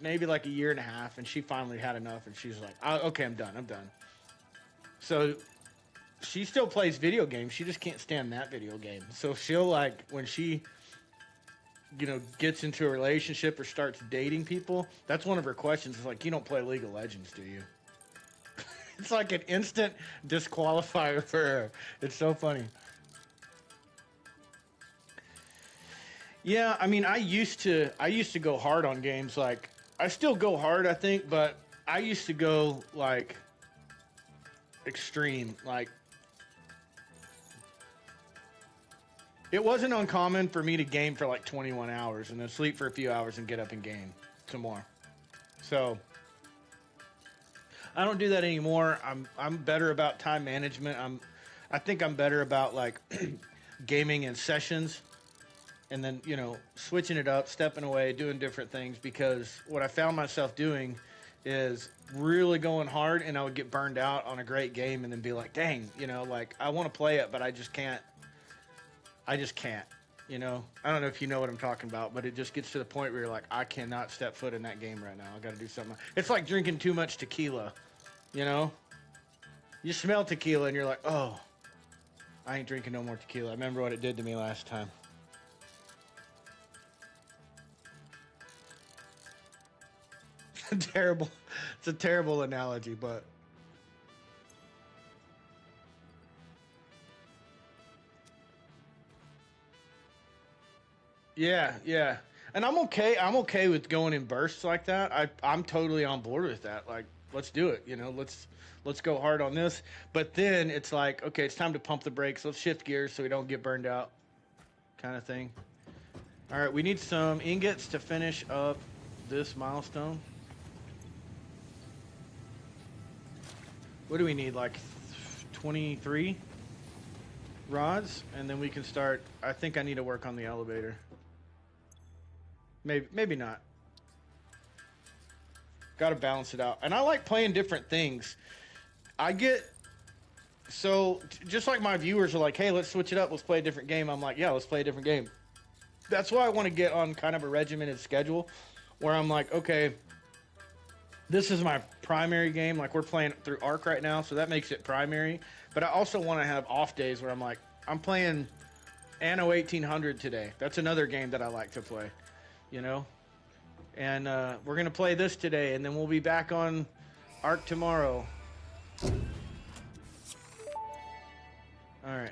maybe like a year and a half, and she finally had enough, and she's like, okay, I'm done. So she still plays video games. She just can't stand that video game. So she'll, like, when she, you know, gets into a relationship or starts dating people, that's one of her questions. It's like, you don't play League of Legends, do you? It's like an instant disqualifier for her. It's so funny. Yeah, I mean, I used to go hard on games. Like, I still go hard, I think, but I used to go, like, extreme. Like, it wasn't uncommon for me to game for like 21 hours and then sleep for a few hours and get up and game some more. So I don't do that anymore. I'm better about time management. I think I'm better about, like, gaming in sessions, and then, you know, switching it up, stepping away, doing different things, because what I found myself doing is really going hard, and I would get burned out on a great game and then be like, dang, you know, like, I want to play it, but I just can't, you know. I don't know if you know what I'm talking about, but it just gets to the point where you're like, I cannot step foot in that game right now. I got to do something. It's like drinking too much tequila, you know. You smell tequila and you're like, oh, I ain't drinking no more tequila. I remember what it did to me last time. Terrible. It's a terrible analogy, but yeah. And I'm okay with going in bursts like that. I'm totally on board with that. Like, let's do it, you know. Let's go hard on this. But then it's like, okay, it's time to pump the brakes. Let's shift gears so we don't get burned out, kind of thing. All right, we need some ingots to finish up this milestone. What do we need? Like 23 rods, and then we can start. I think I need to work on the elevator. Maybe not. Got to balance it out. And I like playing different things. Just like my viewers are like, hey, let's switch it up. Let's play a different game. I'm like, yeah, let's play a different game. That's why I want to get on kind of a regimented schedule where I'm like, okay, this is my primary game. Like, we're playing through Arc right now, so that makes it primary. But I also want to have off days where I'm like, I'm playing Anno 1800 today. That's another game that I like to play, you know? And we're going to play this today, and then we'll be back on Arc tomorrow. All right.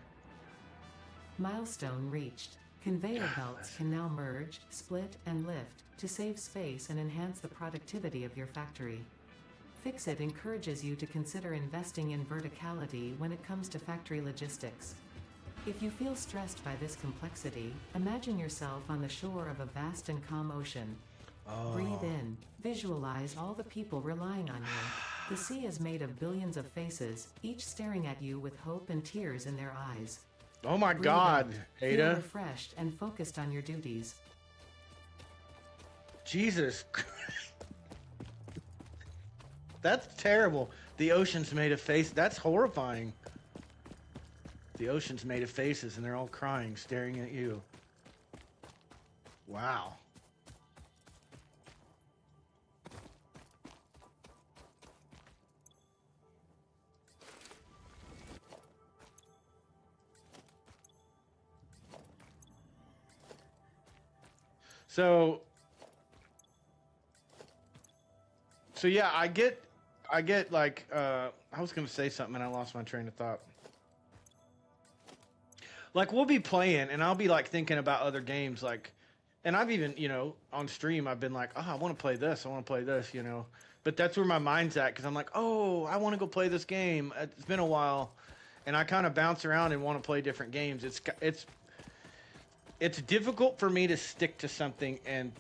Milestone reached. Conveyor belts can now merge, split, and lift to save space and enhance the productivity of your factory. Fixit encourages you to consider investing in verticality when it comes to factory logistics. If you feel stressed by this complexity, imagine yourself on the shore of a vast and calm ocean. Oh. Breathe in, visualize all the people relying on you. The sea is made of billions of faces, each staring at you with hope and tears in their eyes. Oh my Breathe God, out, Ada. feel refreshed and focused on your duties. Jesus. That's terrible. The ocean's made of faces. That's horrifying. The ocean's made of faces, and they're all crying, staring at you. Wow. So yeah, I get like I was gonna say something and I lost my train of thought. Like we'll be playing and I'll be like thinking about other games like, and I've even, you know, on stream I've been like, oh, I want to play this, I want to play this, you know, but that's where my mind's at because I'm like, oh, I want to go play this game. It's been a while, and I kind of bounce around and want to play different games. It's difficult for me to stick to something and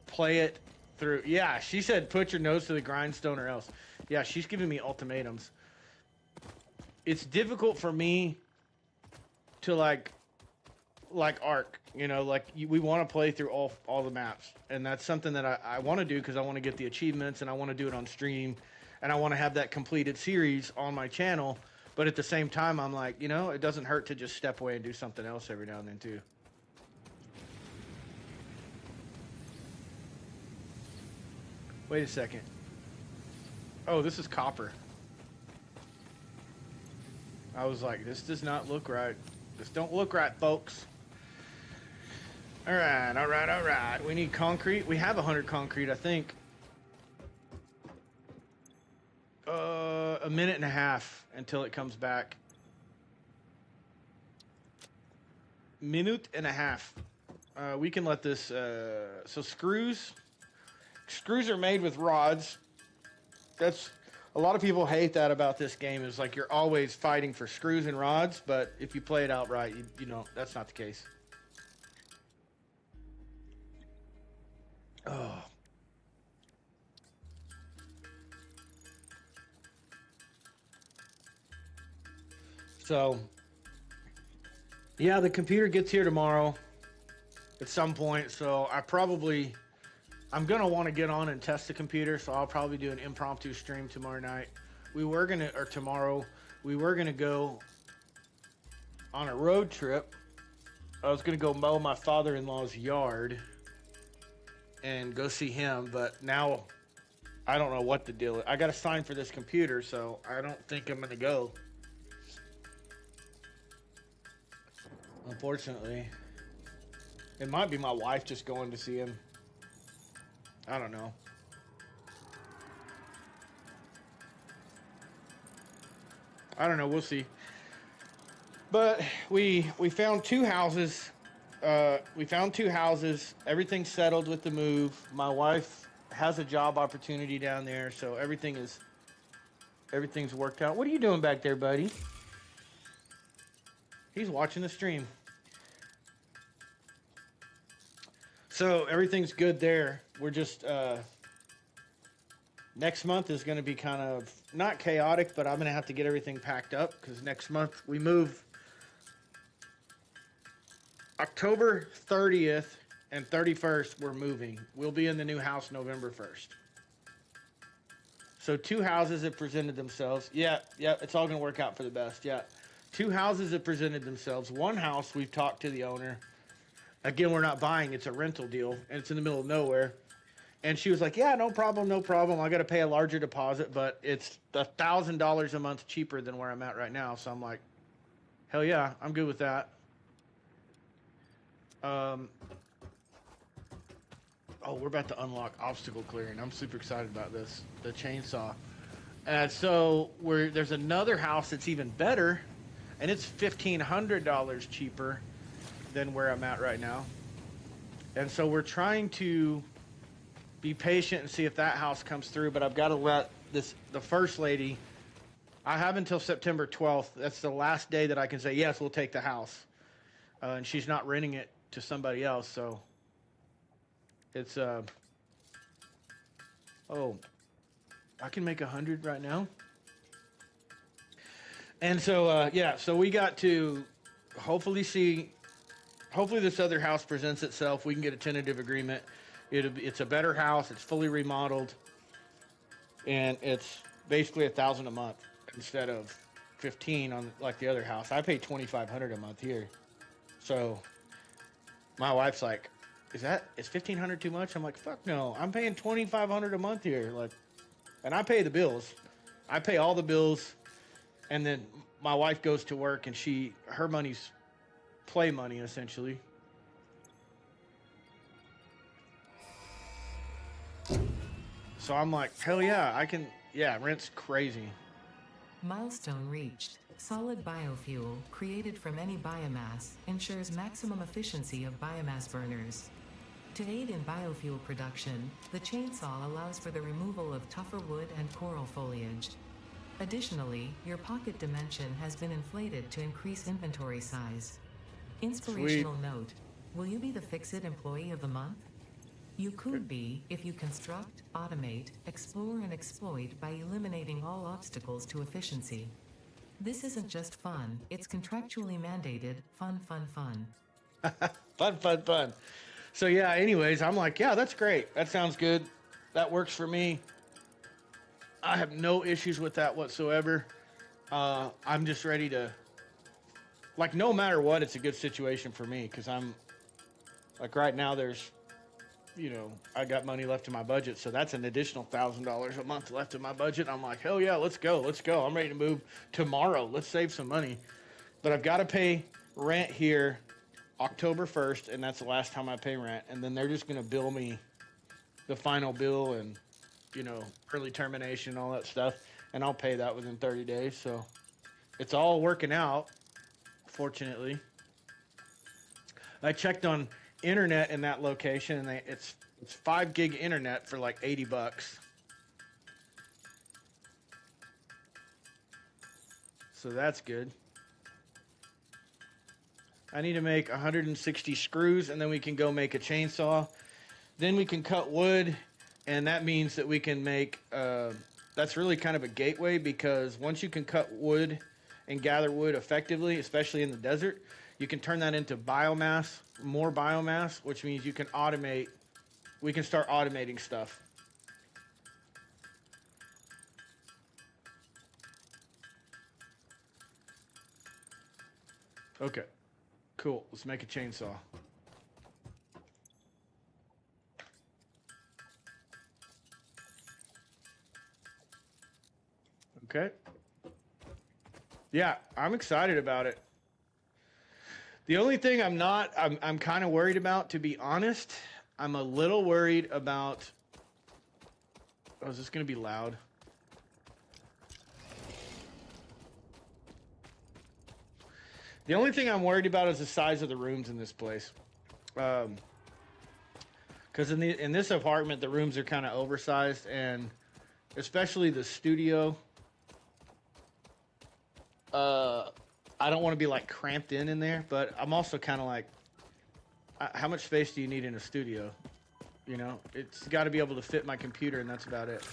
play it through. Yeah, she said put your nose to the grindstone or else. Yeah, she's giving me ultimatums. It's difficult for me to like Ark, you know, like we want to play through all the maps, and that's something that I want to do because I want to get the achievements and I want to do it on stream, and I want to have that completed series on my channel. But at the same time, I'm like, you know, it doesn't hurt to just step away and do something else every now and then too. Wait a second. Oh, this is copper. I was like, this does not look right. This don't look right, folks. All right, all right, all right. We need concrete. We have 100 concrete, I think. A minute and a half until it comes back. Minute and a half. We can let this. So screws are made with rods. That's a lot of people hate that about this game. Is like you're always fighting for screws and rods, but if you play it out right, you know that's not the case. Oh. So, yeah, the computer gets here tomorrow at some point. So I'm going to want to get on and test the computer. So I'll probably do an impromptu stream tomorrow night. Tomorrow, we were going to go on a road trip. I was going to go mow my father-in-law's yard and go see him, but now I don't know what the deal is. I got to sign for this computer, so I don't think I'm going to go. Unfortunately. It might be my wife just going to see him. I don't know. I don't know. We'll see. But we found two houses. Everything's settled with the move. My wife has a job opportunity down there, so everything's worked out. What are you doing back there, buddy? He's watching the stream. So everything's good there. We're just next month is going to be kind of not chaotic, but I'm going to have to get everything packed up because next month we move. October 30th and 31st, we're moving. We'll be in the new house November 1st. So two houses have presented themselves. Yeah, it's all going to work out for the best. Yeah. Two houses have presented themselves. One house, we've talked to the owner. Again, we're not buying. It's a rental deal, and it's in the middle of nowhere. And she was like, yeah, no problem. I got to pay a larger deposit, but it's $1,000 a month cheaper than where I'm at right now. So I'm like, hell yeah, I'm good with that. Oh, we're about to unlock obstacle clearing. I'm super excited about this. The chainsaw. And so there's another house that's even better, and it's $1,500 cheaper than where I'm at right now. And so we're trying to be patient and see if that house comes through, but I've got to let the first lady, I have until September 12th. That's the last day that I can say, yes, we'll take the house. And she's not renting it to somebody else, so it's I can make 100 right now. And so so we got to hopefully this other house presents itself. We can get a tentative agreement. It's a better house. It's fully remodeled, and it's basically $1,000 a month instead of 15 on like the other house. I pay $2,500 a month here. So my wife's like, is $1,500 too much? I'm like, fuck no. I'm paying $2,500 a month here. Like, and I pay the bills. I pay all the bills, and then my wife goes to work, and her money's play money essentially. So I'm like, hell yeah, I can. Yeah, rent's crazy. Milestone reached. Solid biofuel, created from any biomass, ensures maximum efficiency of biomass burners. To aid in biofuel production, the chainsaw allows for the removal of tougher wood and coral foliage. Additionally, your pocket dimension has been inflated to increase inventory size. Inspirational note: will you be the Fix-It Employee of the Month? You could be if you construct, automate, explore, and exploit by eliminating all obstacles to efficiency. This isn't just fun, it's contractually mandated fun, fun, fun. Fun, fun, fun. So yeah, anyways, I'm like, yeah, that's great. That sounds good. That works for me. I have no issues with that whatsoever. I'm just ready to, like, no matter what, it's a good situation for me because I'm, like, right now there's, you know, I got money left in my budget, so that's an additional $1,000 a month left in my budget. I'm like, hell yeah, let's go, let's go. I'm ready to move tomorrow. Let's save some money. But I've got to pay rent here October 1st, and that's the last time I pay rent. And then they're just going to bill me the final bill and, you know, early termination and all that stuff. And I'll pay that within 30 days. So it's all working out, fortunately. I checked on internet in that location, and it's 5 gig internet for like $80. So that's good. I need to make 160 screws, and then we can go make a chainsaw. Then we can cut wood, and that means that we can make, that's really kind of a gateway, because once you can cut wood and gather wood effectively, especially in the desert, you can turn that into biomass, more biomass, which means you can automate, we can start automating stuff. Okay, cool. Let's make a chainsaw. Okay. Yeah, I'm excited about it. The only thing I'm kind of worried about, to be honest, I'm a little worried about, oh, is this going to be loud? The only thing I'm worried about is the size of the rooms in this place. Because in this apartment, the rooms are kind of oversized, and especially the studio. I don't want to be like cramped in there, but I'm also kind of like, how much space do you need in a studio? You know, it's got to be able to fit my computer, and that's about it.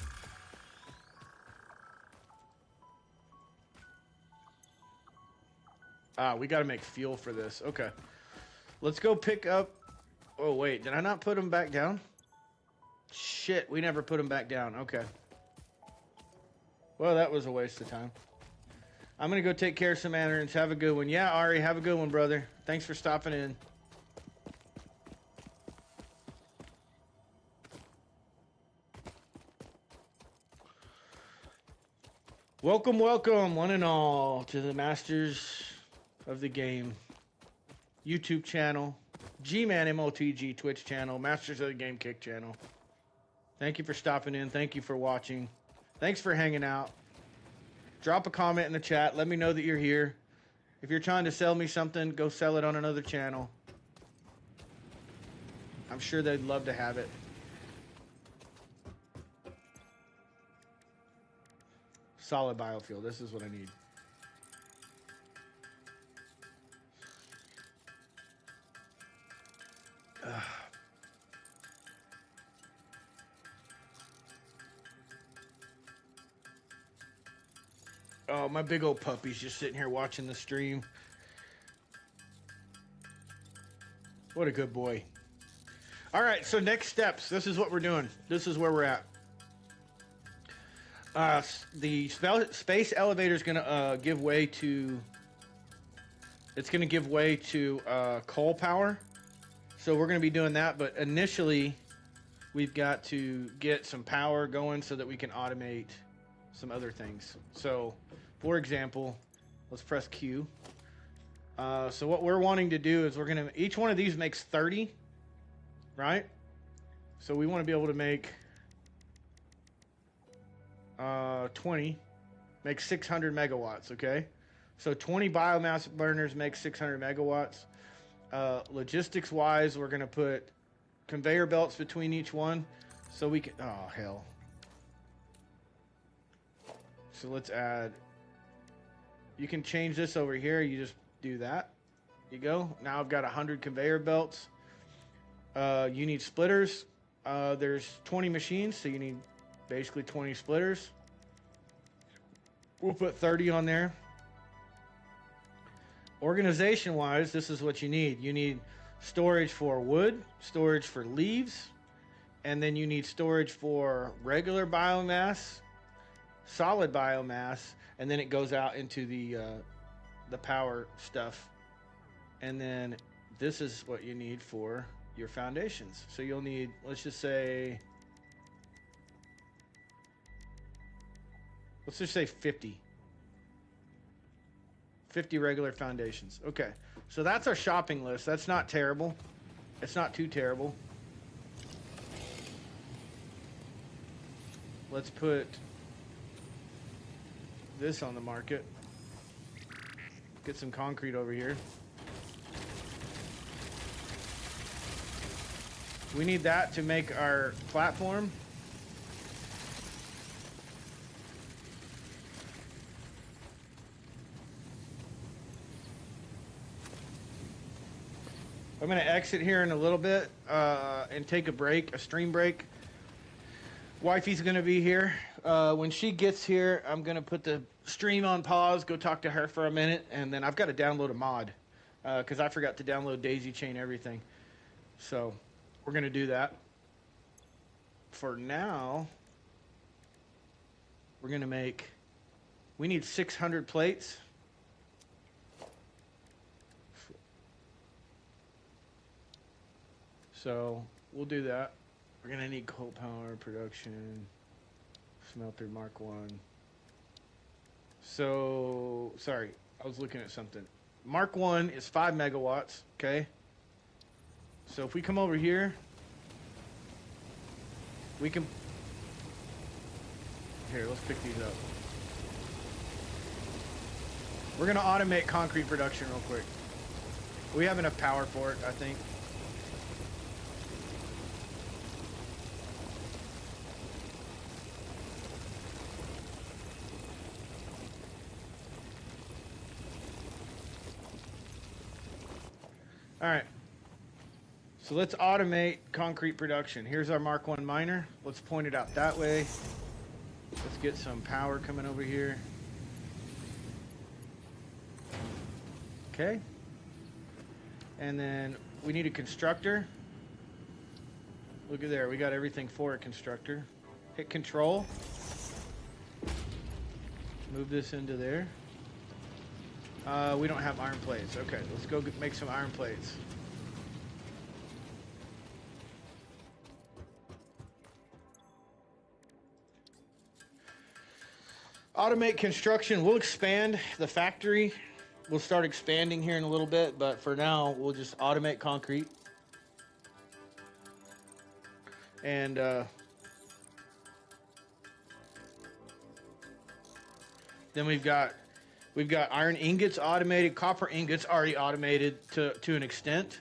We got to make fuel for this. Okay. Let's go pick up. Oh, wait. Did I not put them back down? Shit. We never put them back down. Okay. Well, that was a waste of time. I'm going to go take care of some lanterns. Have a good one. Yeah, Ari, have a good one, brother. Thanks for stopping in. Welcome, welcome, one and all, to the Masters of the Game YouTube channel, G-Man MOTG Twitch channel, Masters of the Game Kick channel. Thank you for stopping in. Thank you for watching. Thanks for hanging out. Drop a comment in the chat. Let me know that you're here. If you're trying to sell me something, go sell it on another channel. I'm sure they'd love to have it. Solid biofuel. This is what I need. Oh, my big old puppy's just sitting here watching the stream. What a good boy. All right, so next steps. This is what we're doing. This is where we're at. The space elevator is going to give way to... It's going to give way to coal power. So we're going to be doing that. But initially, we've got to get some power going so that we can automate some other things. So, for example, let's press Q. So what we're wanting to do is we're going to... Each one of these makes 30, right? So we want to be able to make 20 makes 600 megawatts, okay? So 20 biomass burners make 600 megawatts. Logistics-wise, we're going to put conveyor belts between each one so we can... Oh, hell. So let's add... You can change this over here. You just do that. You go. Now I've got 100 conveyor belts. You need splitters. There's 20 machines, so you need basically 20 splitters. We'll put 30 on there. Organization-wise, this is what you need. You need storage for wood, storage for leaves, and then you need storage for regular biomass, solid biomass, and then it goes out into the power stuff. And then this is what you need for your foundations. So you'll need, let's just say 50. 50 regular foundations. Okay. So that's our shopping list. That's not terrible. It's not too terrible. Let's put this on the market. Get some concrete over here. We need that to make our platform. I'm going to exit here in a little bit and take a break, a stream break. Wifey's going to be here. When she gets here, I'm going to put the stream on pause, go talk to her for a minute, and then I've got to download a mod because I forgot to download daisy chain everything. So we're going to do that. For now, we're going to make, we need 600 plates. So we'll do that. We're going to need coal power production, smelter Mark 1. So, sorry, I was looking at something. Mark 1 is 5 megawatts, okay? So if we come over here, we can... Here, let's pick these up. We're going to automate concrete production real quick. We have enough power for it, I think. All right, so let's automate concrete production. Here's our Mark 1 miner. Let's point it out that way. Let's get some power coming over here. Okay. And then we need a constructor. Look at there, we got everything for a constructor. Hit control. Move this into there. We don't have iron plates. Okay, let's go make some iron plates. Automate construction. We'll expand the factory. We'll start expanding here in a little bit, but for now, we'll just automate concrete. And then we've got iron ingots automated, copper ingots already automated to an extent.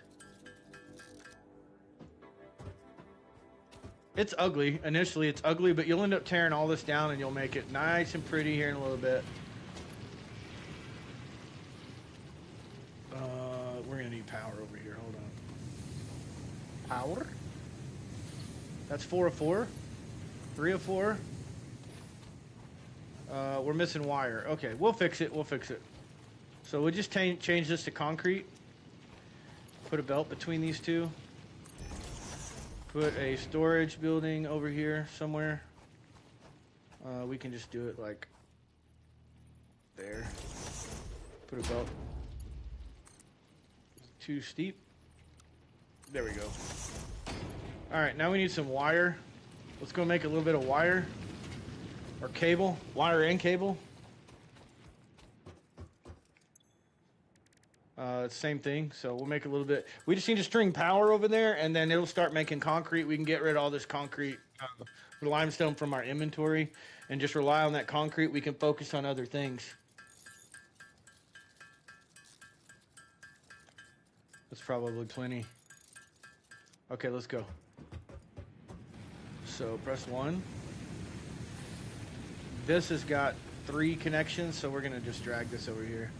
It's ugly. Initially, it's ugly, but you'll end up tearing all this down and you'll make it nice and pretty here in a little bit. We're going to need power over here. Hold on. Power? That's 4 of 4. 3 of 4. We're missing wire. Okay, we'll fix it. We'll fix it. So we'll just change this to concrete. Put a belt between these two. Put a storage building over here somewhere. We can just do it like there. Put a belt. Too steep. There we go. All right, now we need some wire. Let's go make a little bit of wire. Or cable, wire and cable. Same thing, so we'll make a little bit. We just need to string power over there, and then it'll start making concrete. We can get rid of all this concrete limestone from our inventory and just rely on that concrete, we can focus on other things. That's probably plenty. Okay, let's go. So press 1. This has got 3 connections, so we're going to just drag this over here.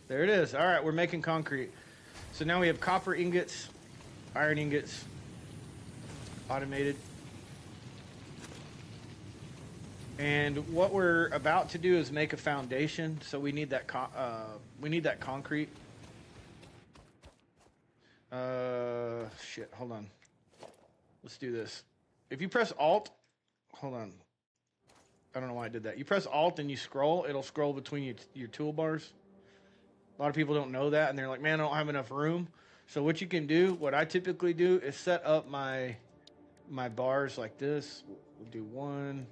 There it is. All right, we're making concrete. So now we have copper ingots, iron ingots, automated. And what we're about to do is make a foundation. So we need that concrete. Shit, hold on. Let's do this. If you press Alt, hold on. I don't know why I did that. You press Alt and you scroll, it'll scroll between your toolbars. A lot of people don't know that, and they're like, man, I don't have enough room. So what you can do, what I typically do, is set up my bars like this. We'll do 1,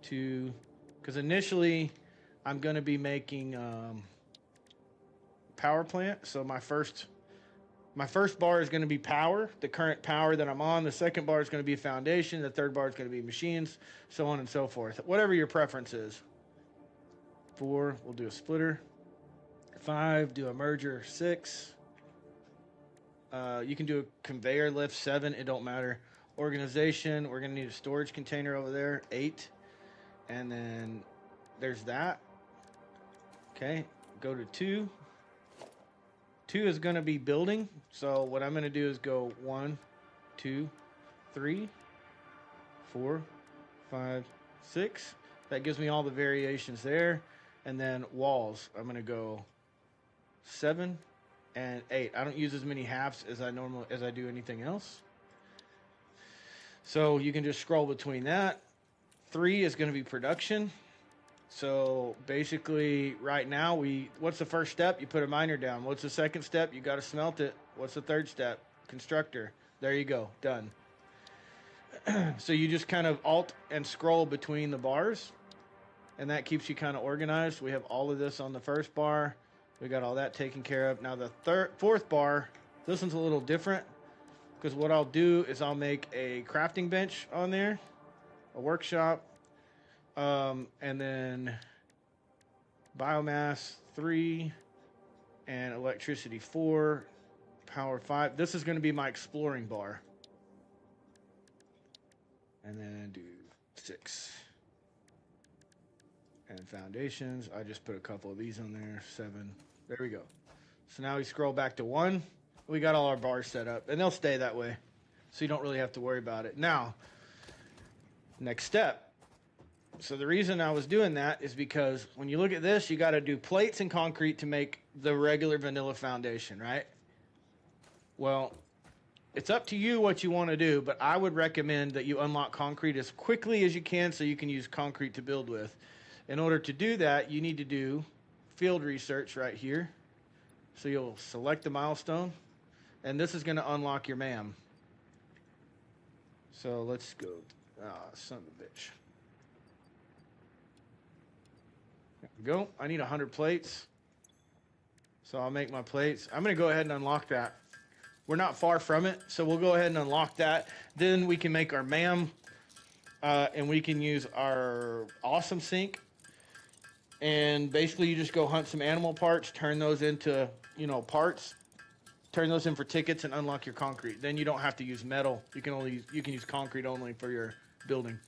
2, because initially I'm going to be making power plant. So my first bar is going to be power, the current power that I'm on. The second bar is going to be foundation. The third bar is going to be machines, so on and so forth. Whatever your preference is. 4, we'll do a splitter. 5, do a merger. 6, you can do a conveyor lift. 7, it don't matter. Organization, we're going to need a storage container over there. 8, and then there's that. Okay, go to 2. 2 is going to be building. So what I'm going to do is go 1, 2, 3, 4, 5, 6. That gives me all the variations there. And then walls, I'm going to go 7 and 8. I don't use as many halves as I do anything else. So you can just scroll between that. 3 is going to be production. So basically right now what's the first step? You put a miner down. What's the second step? You got to smelt it. What's the third step? Constructor. There you go. Done. So you just kind of alt and scroll between the bars, and that keeps you kind of organized. We have all of this on the first bar. We got all that taken care of. Now the fourth bar, this one's a little different, because what I'll do is I'll make a crafting bench on there, a workshop, and then biomass 3, and electricity 4, power 5. This is going to be my exploring bar. And then do 6. And foundations, I just put a couple of these on there. 7. There we go. So now we scroll back to 1. We got all our bars set up, and they'll stay that way, so you don't really have to worry about it. Now, next step. So the reason I was doing that is because when you look at this, you got to do plates and concrete to make the regular vanilla foundation, right? Well, it's up to you what you want to do, but I would recommend that you unlock concrete as quickly as you can so you can use concrete to build with. In order to do that, you need to do field research right here. So you'll select the milestone, and this is going to unlock your MAM. So let's go. Son of a bitch. There we go. I need 100 plates. So I'll make my plates. I'm going to go ahead and unlock that. We're not far from it, so we'll go ahead and unlock that. Then we can make our MAM, and we can use our awesome sink. And basically, you just go hunt some animal parts, turn those into, parts, turn those in for tickets, and unlock your concrete. Then you don't have to use metal. You can use concrete only for your building.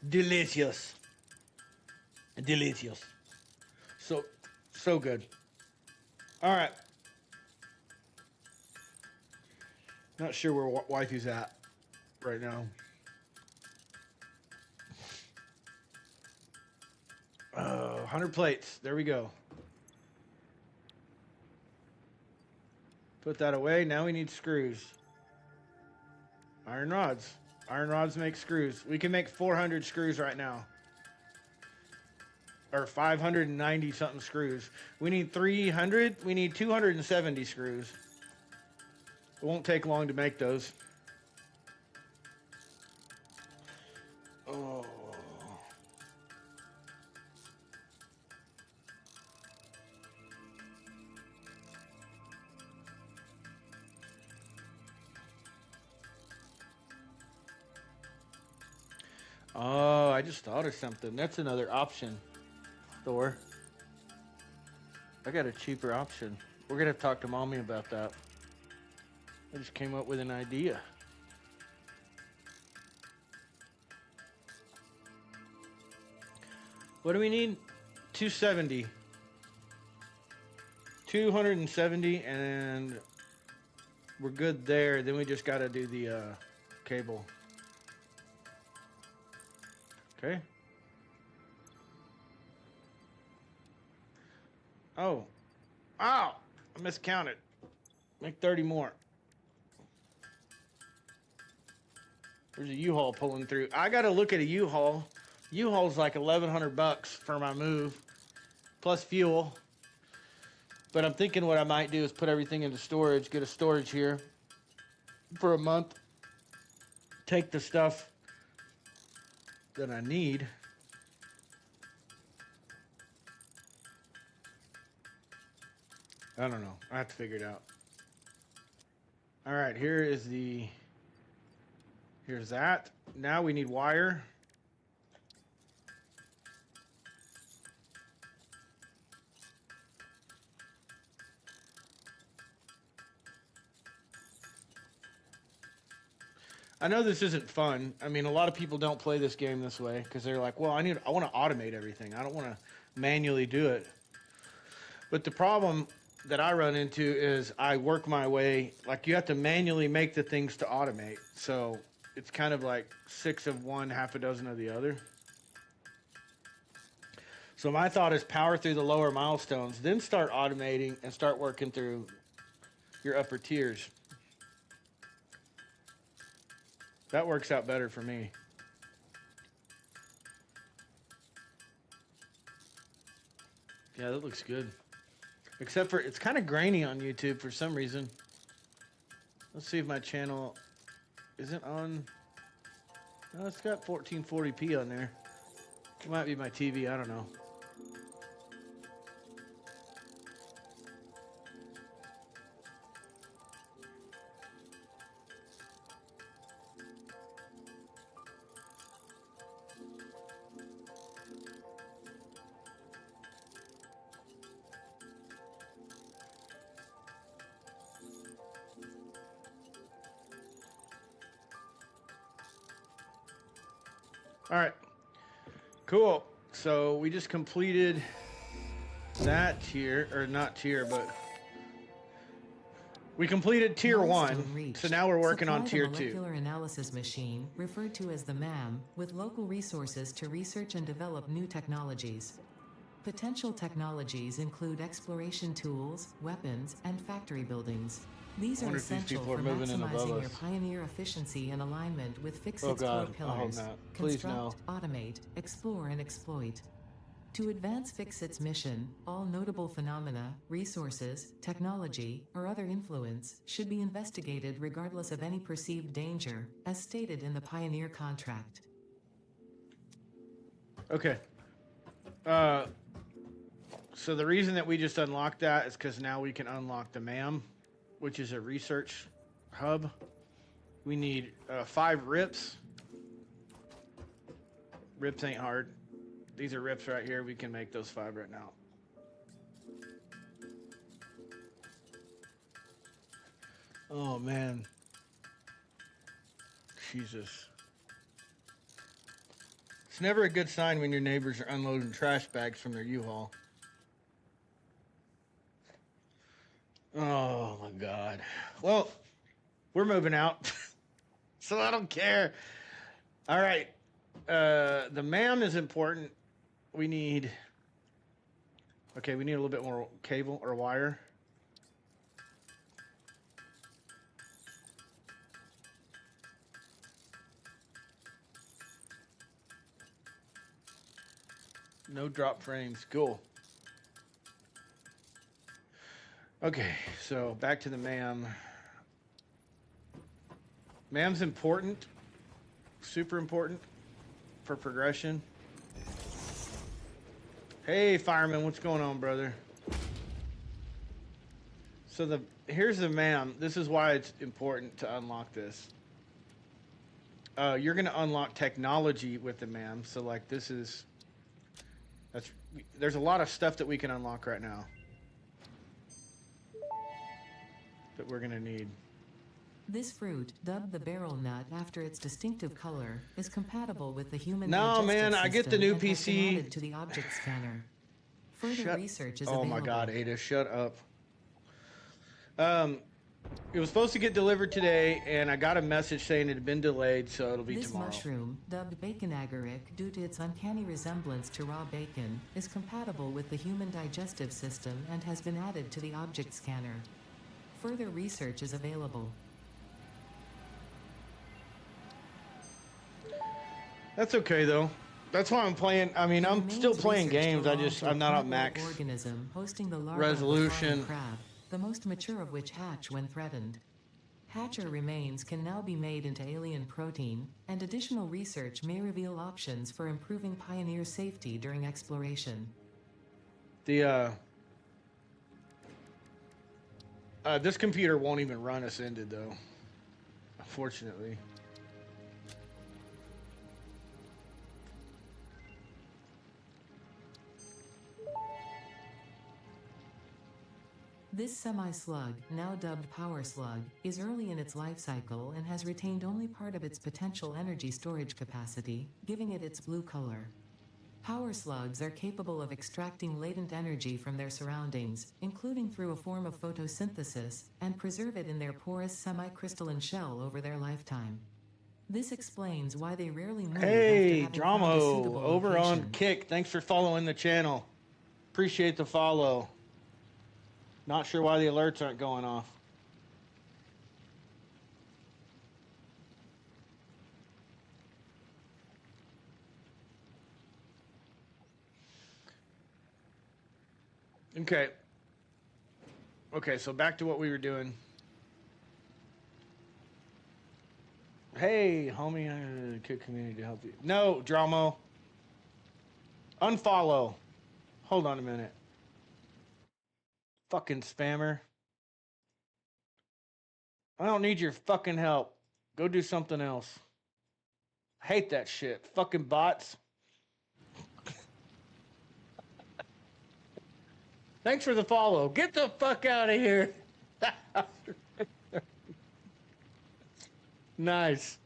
Delicious. Delicious. So good. All right. Not sure where wifey's at right now. 100 plates. There we go. Put that away. Now we need screws. Iron rods. Iron rods make screws. We can make 400 screws right now. Or 590 something screws. We need 300. We need 270 screws. It won't take long to make those. Oh. Oh, I just thought of something. That's another option, Thor. I got a cheaper option. We're gonna have to talk to Mommy about that. I just came up with an idea. What do we need? 270. 270, and we're good there. Then we just got to do the cable. Okay. Oh. Ow! I miscounted. Make 30 more. There's a U-Haul pulling through. I got to look at a U-Haul. U-Haul's like $1,100 for my move, plus fuel. But I'm thinking what I might do is put everything into storage, get a storage here for a month, take the stuff that I need. I don't know. I have to figure it out. All right, here's that. Now we need wire. I know this isn't fun. I mean, a lot of people don't play this game this way because they're like, well, I want to automate everything. I don't want to manually do it. But the problem that I run into is I work my way, like you have to manually make the things to automate. So it's kind of like 6 of one, half a dozen of the other. So my thought is power through the lower milestones, then start automating and start working through your upper tiers. That works out better for me. Yeah, that looks good. Except for it's kind of grainy on YouTube for some reason. Let's see if my channel isn't on. No, it's got 1440p on there. It might be my TV, I don't know. All right, cool. So we just completed that tier, or not tier, but we completed tier Milestone 1. reached. So now we're working Supply on the tier 2. molecular analysis machine, referred to as the MAM, with local resources to research and develop new technologies. Potential technologies include exploration tools, weapons, and factory buildings. These I are wonder if these essential people are for moving in above maximizing your us. Pioneer efficiency and alignment with Fixit's Oh core God, I hope pillars. not. Please no. Construct, automate, explore, and exploit. To advance Fixit's mission, all notable phenomena, resources, technology, or other influence should be investigated regardless of any perceived danger, as stated in the Pioneer contract. Okay. So the reason that we just unlocked that is because now we can unlock the MAM, which is a research hub. We need 5 rips. Rips ain't hard. These are rips right here. We can make those 5 right now. Oh, man. Jesus. It's never a good sign when your neighbors are unloading trash bags from their U-Haul. Oh, my God. Well, we're moving out, so I don't care. All right. The MAM is important. We need... Okay, we need a little bit more cable or wire. No drop frames. Cool. Okay, so back to the MAM. MAM's important. Super important for progression. Hey, fireman, what's going on, brother? So here's the MAM. This is why it's important to unlock this. you're gonna unlock technology with the MAM. So like that's there's a lot of stuff that we can unlock right now that we're gonna need. This fruit, dubbed the barrel nut after its distinctive color, is compatible with the human No, digestive man, I get the system new and has been PC. added to the object scanner. Further research is Oh available. my God, Ada, shut up. Um, it was supposed to get delivered today, and I got a message saying it had been delayed, so it'll be This tomorrow. mushroom, dubbed bacon agaric due to its uncanny resemblance to raw bacon, is compatible with the human digestive system and has been added to the object scanner. Further research is available. That's okay though. That's why I'm playing. I mean, I'm still playing games. I'm not on max organism hosting the larva resolution. Of the crab, the most mature of which hatch when threatened. Hatcher remains can now be made into alien protein, and additional research may reveal options for improving pioneer safety during exploration. The this computer won't even run Ascended though, unfortunately. This semi-slug, now dubbed Power Slug, is early in its life cycle and has retained only part of its potential energy storage capacity, giving it its blue color. Power slugs are capable of extracting latent energy from their surroundings, including through a form of photosynthesis, and preserve it in their porous semi-crystalline shell over their lifetime. This explains why they rarely move. Hey, after having found a Dramo, suitable over location. on Kick. Thanks for following the channel. Appreciate the follow. Not sure why the alerts aren't going off. Okay. Okay, so back to what we were doing. Hey, homie, I'm Kick community to help you. No, Dramo. Unfollow. Hold on a minute. Fucking spammer. I don't need your fucking help. Go do something else. I hate that shit. Fucking bots. Thanks for the follow. Get the fuck out of here. Nice.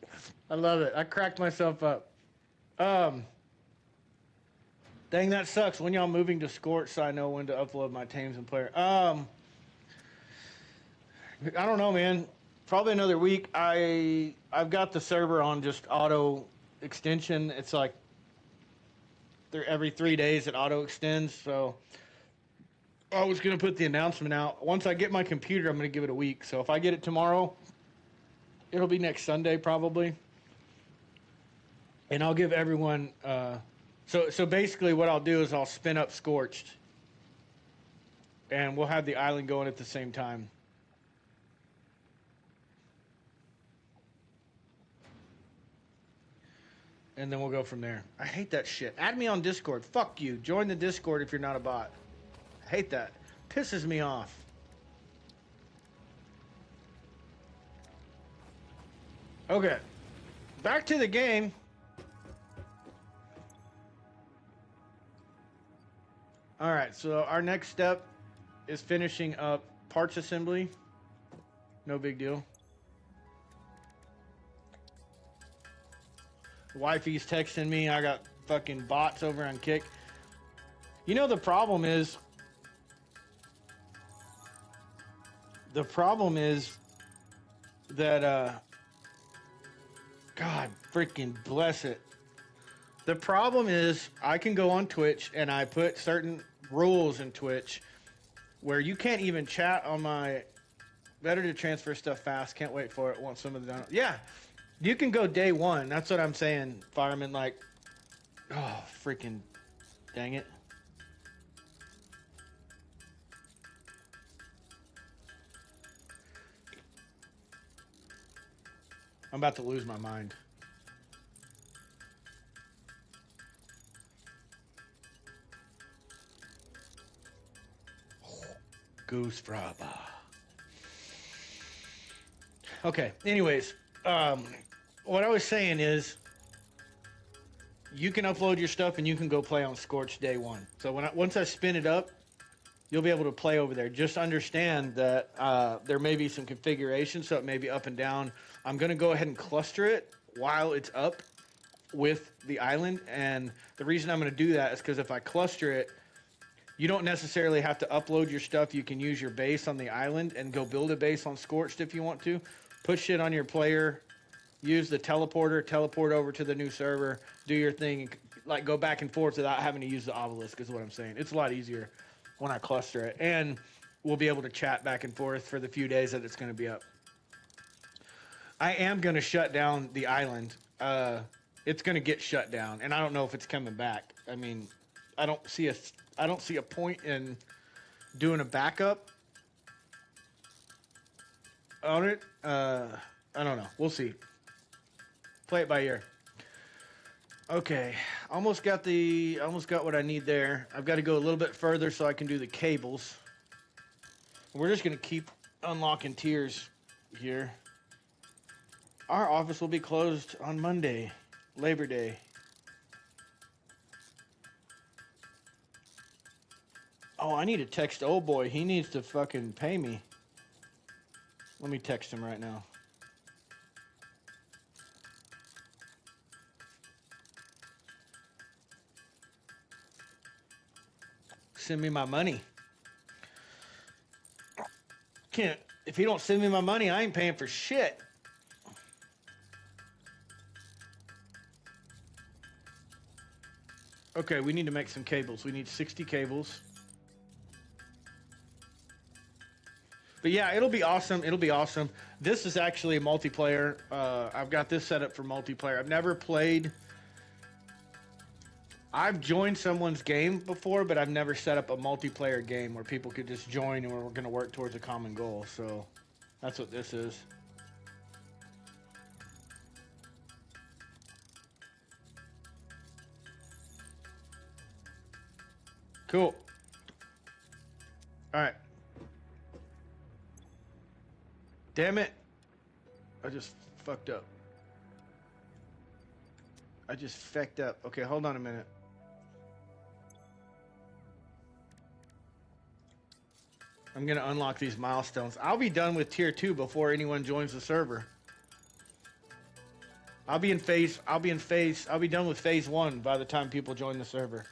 I love it. I cracked myself up. Dang, that sucks. When y'all moving to Scorch so I know when to upload my tames and player. I don't know, man. Probably another week. I've got the server on just auto extension. It's like every 3 days it auto extends. So I was gonna put the announcement out. Once I get my computer, I'm gonna give it a week. So if I get it tomorrow, it'll be next Sunday probably. And I'll give everyone. So basically, what I'll do is I'll spin up Scorched, and we'll have the island going at the same time. And then we'll go from there. I hate that shit. Add me on Discord. Fuck you. Join the Discord if you're not a bot. I hate that. Pisses me off. Okay. Back to the game. All right, so our next step is finishing up parts assembly. No big deal. Wifey's texting me. I got fucking bots over on Kick. You know, the problem is that God freaking bless it. The problem is I can go on Twitch and I put certain rules in Twitch where you can't even chat on my better to transfer stuff fast. Can't wait for it. Want some of the down. Yeah, you can go day one. That's what I'm saying, Fireman. Like, oh, freaking dang it. I'm about to lose my mind. Goose Brava. Okay, anyways, what I was saying is, you can upload your stuff and you can go play on Scorch day one. So once I spin it up, you'll be able to play over there. Just understand that there may be some configuration, so it may be up and down. I'm going to go ahead and cluster it while it's up with the island, and the reason I'm going to do that is because if I cluster it, you don't necessarily have to upload your stuff. You can use your base on the island and go build a base on Scorched if you want to. Put shit on your player, use the teleporter, teleport over to the new server, do your thing, like go back and forth without having to use the obelisk is what I'm saying. It's a lot easier when I cluster it, and we'll be able to chat back and forth for the few days that it's going to be up. I am going to shut down the island. It's going to get shut down, and I don't know if it's coming back. I mean, I don't see a point in doing a backup on it. I don't know. We'll see. Play it by ear. Okay, almost got what I need there. I've got to go a little bit further so I can do the cables. We're just gonna keep unlocking tiers here. Our office will be closed on Monday, Labor Day. Oh, I need to text old boy. He needs to fucking pay me. Let me text him right now. Send me my money. Can't. If he don't send me my money, I ain't paying for shit. Okay, we need to make some cables. We need 60 cables. But yeah, it'll be awesome. It'll be awesome. This is actually a multiplayer. I've got this set up for multiplayer. I've never played. I've joined someone's game before, but I've never set up a multiplayer game where people could just join and we're going to work towards a common goal. So that's what this is. Cool. All right. Damn it. I just fucked up. I just fecked up. Okay, hold on a minute. I'm going to unlock these milestones. I'll be done with tier 2 before anyone joins the server. I'll be done with phase 1 by the time people join the server.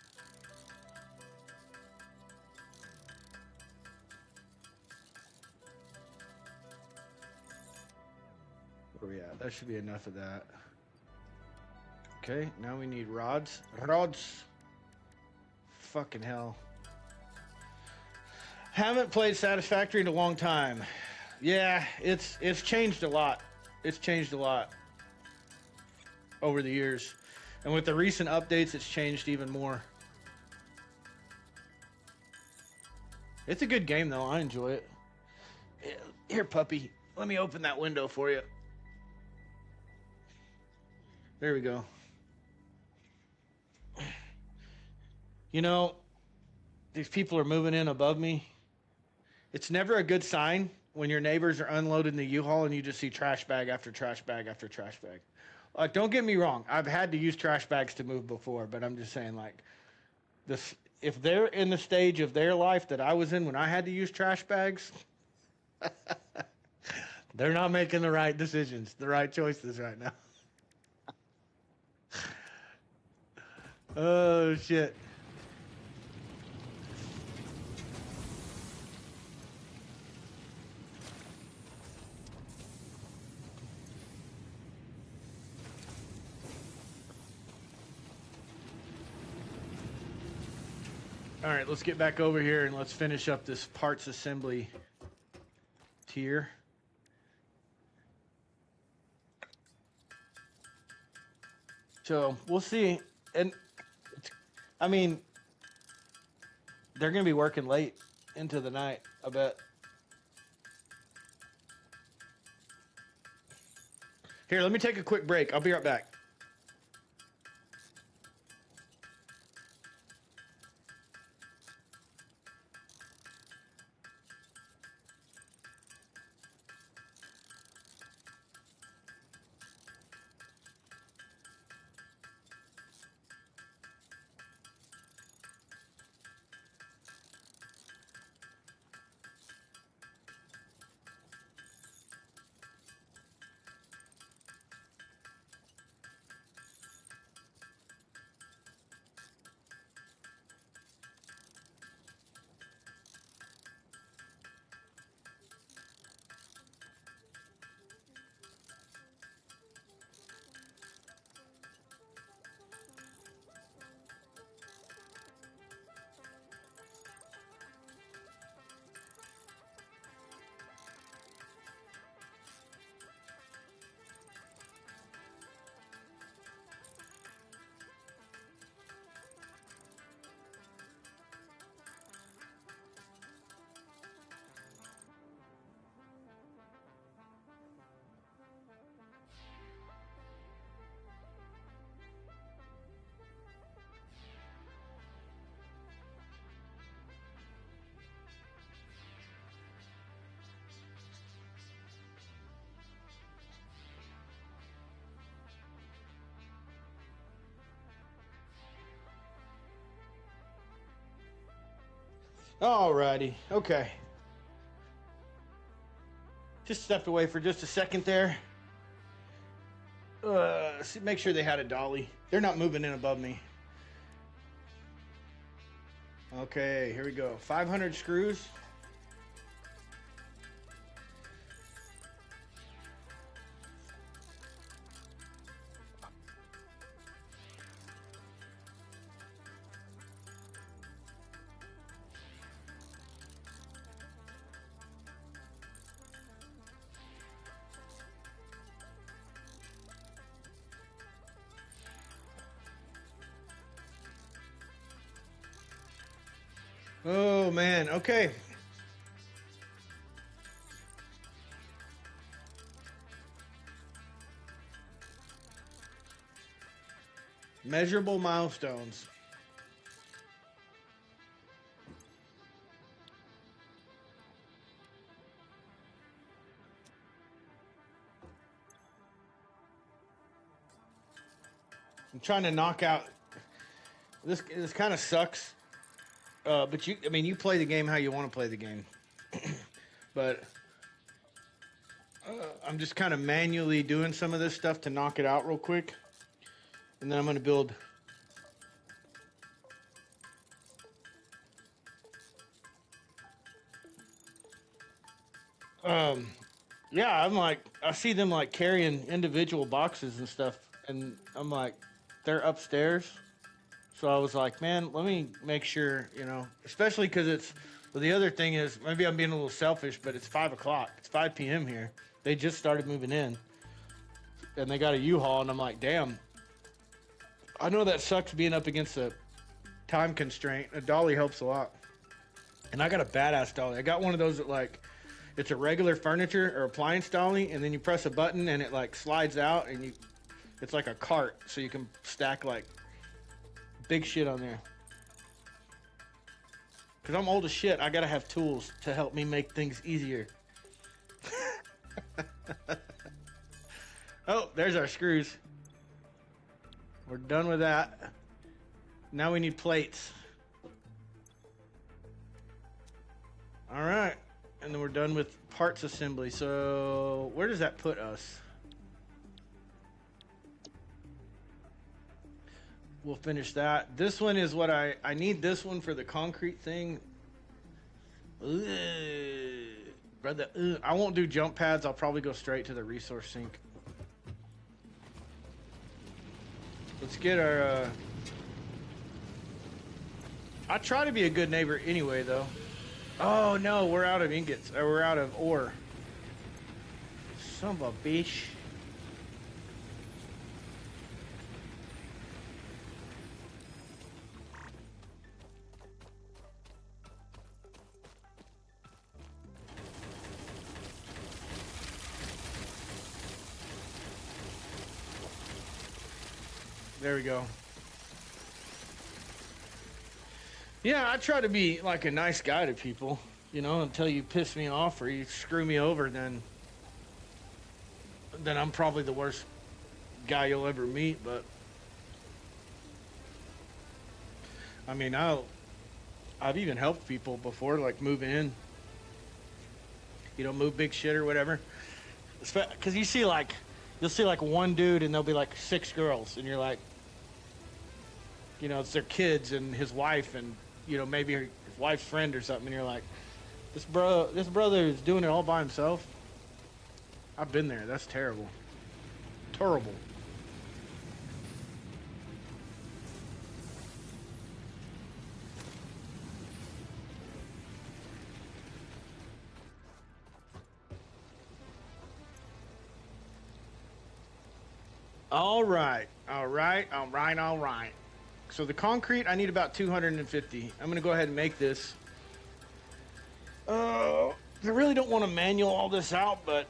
Where we at? That should be enough of that. Okay, now we need rods. Rods. Fucking hell. Haven't played Satisfactory in a long time. Yeah, it's changed a lot. It's changed a lot over the years. And with the recent updates, it's changed even more. It's a good game, though. I enjoy it. Here, puppy. Let me open that window for you. There we go. You know, these people are moving in above me. It's never a good sign when your neighbors are unloading the U-Haul and you just see trash bag after trash bag after trash bag. Like, don't get me wrong. I've had to use trash bags to move before, but I'm just saying, like, this, if they're in the stage of their life that I was in when I had to use trash bags, they're not making the right decisions, the right choices right now. Oh, shit. All right, let's get back over here and let's finish up this parts assembly tier. So we'll see. And I mean, they're going to be working late into the night, I bet. Here, let me take a quick break. I'll be right back. Alrighty, okay. Just stepped away for just a second there. Make sure they had a dolly. They're not moving in above me. Okay, here we go. 500 screws. Oh man, okay. Measurable milestones. I'm trying to knock out this. This kind of sucks, but I mean, you play the game how you want to play the game. But I'm just kind of manually doing some of this stuff to knock it out real quick, and then I'm going to build. Yeah, I'm like, I see them like carrying individual boxes and stuff, and I'm like, they're upstairs. So I was like, man, let me make sure, you know, especially because well, the other thing is, maybe I'm being a little selfish, but it's 5 o'clock. It's 5 p.m. here. They just started moving in, and they got a U-Haul, and I'm like, damn. I know that sucks being up against a time constraint. A dolly helps a lot. And I got a badass dolly. I got one of those that like, it's a regular furniture or appliance dolly, and then you press a button and it like slides out, and it's like a cart, so you can stack like big shit on there. Cause I'm old as shit, I gotta have tools to help me make things easier. Oh, there's our screws. We're done with that. Now we need plates. All right. And then we're done with parts assembly. So where does that put us? We'll finish that. This one is what I need this one for the concrete thing. Ugh. Brother, ugh. I won't do jump pads. I'll probably go straight to the resource sink. Let's get our... I try to be a good neighbor anyway, though. Oh, no, we're out of ingots. Or we're out of ore. Son of a bitch. There we go. Yeah, I try to be like a nice guy to people, you know, until you piss me off or you screw me over, then I'm probably the worst guy you'll ever meet. But I mean, I've even helped people before, like move in, you know, move big shit or whatever. Because you'll see like one dude and there'll be like 6 girls, and you're like, you know, it's their kids and his wife and, you know, maybe his wife's friend or something, and you're like, this brother is doing it all by himself. I've been there. That's terrible. Terrible. All right. So the concrete, I need about 250. I'm going to go ahead and make this. I really don't want to manual all this out, but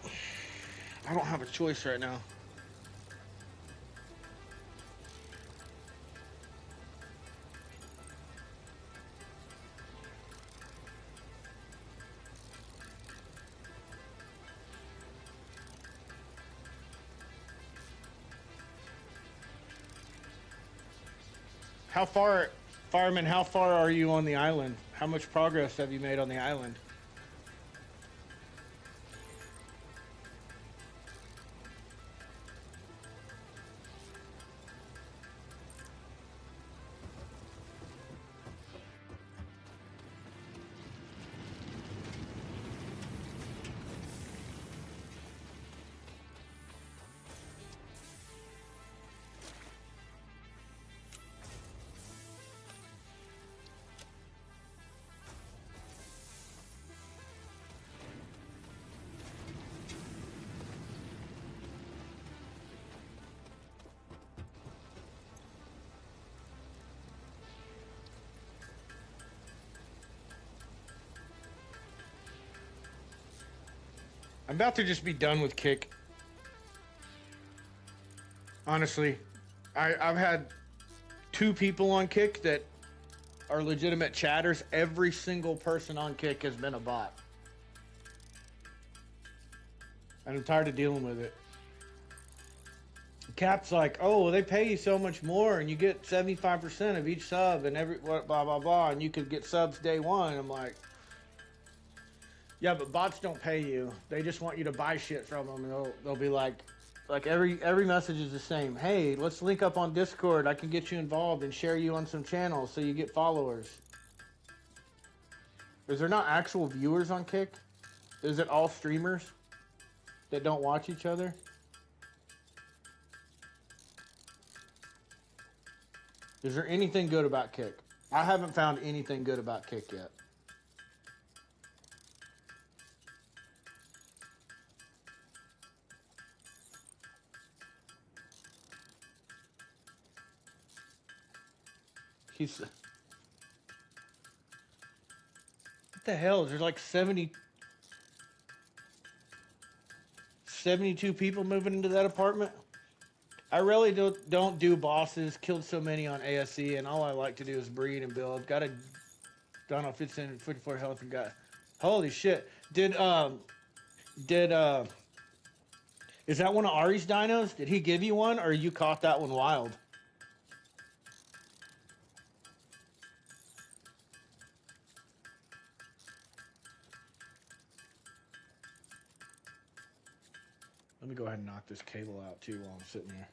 I don't have a choice right now. How far Fireman, how far are you on the island? How much progress have you made on the island? I'm about to just be done with Kick. Honestly, I've had 2 people on Kick that are legitimate chatters. Every single person on Kick has been a bot. And I'm tired of dealing with it. Cap's like, oh, well, they pay you so much more and you get 75% of each sub and every blah, blah, blah, and you could get subs day one. I'm like, yeah, but bots don't pay you. They just want you to buy shit from them. And they'll be like every message is the same. Hey, let's link up on Discord. I can get you involved and share you on some channels so you get followers. Is there not actual viewers on Kick? Is it all streamers that don't watch each other? Is there anything good about Kick? I haven't found anything good about Kick yet. What the hell? There's like 72 people moving into that apartment. I really don't do bosses. Killed so many on ASE, and all I like to do is breed and build. Don't know if it's in 54 health and got. Holy shit! Is that one of Ari's dinos? Did he give you one, or you caught that one wild? Let me go ahead and knock this cable out too while I'm sitting here.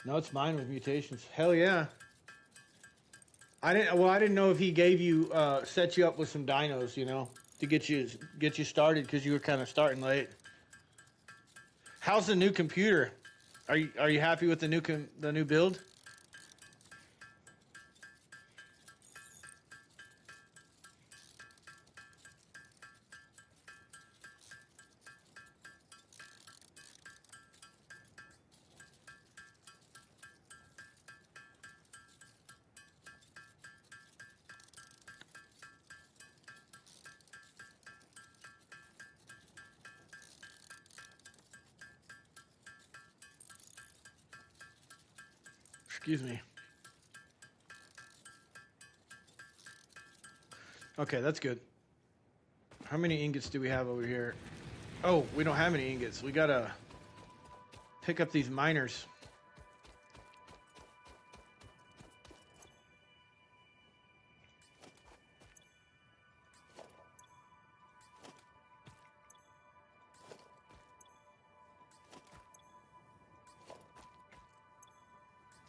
No, it's mine with mutations. Hell yeah. I didn't know if he gave you set you up with some dinos, you know, to get you started because you were kind of starting late. How's the new computer? Are you happy with the new build? Excuse me. Okay, that's good. How many ingots do we have over here? Oh, we don't have any ingots. We gotta pick up these miners.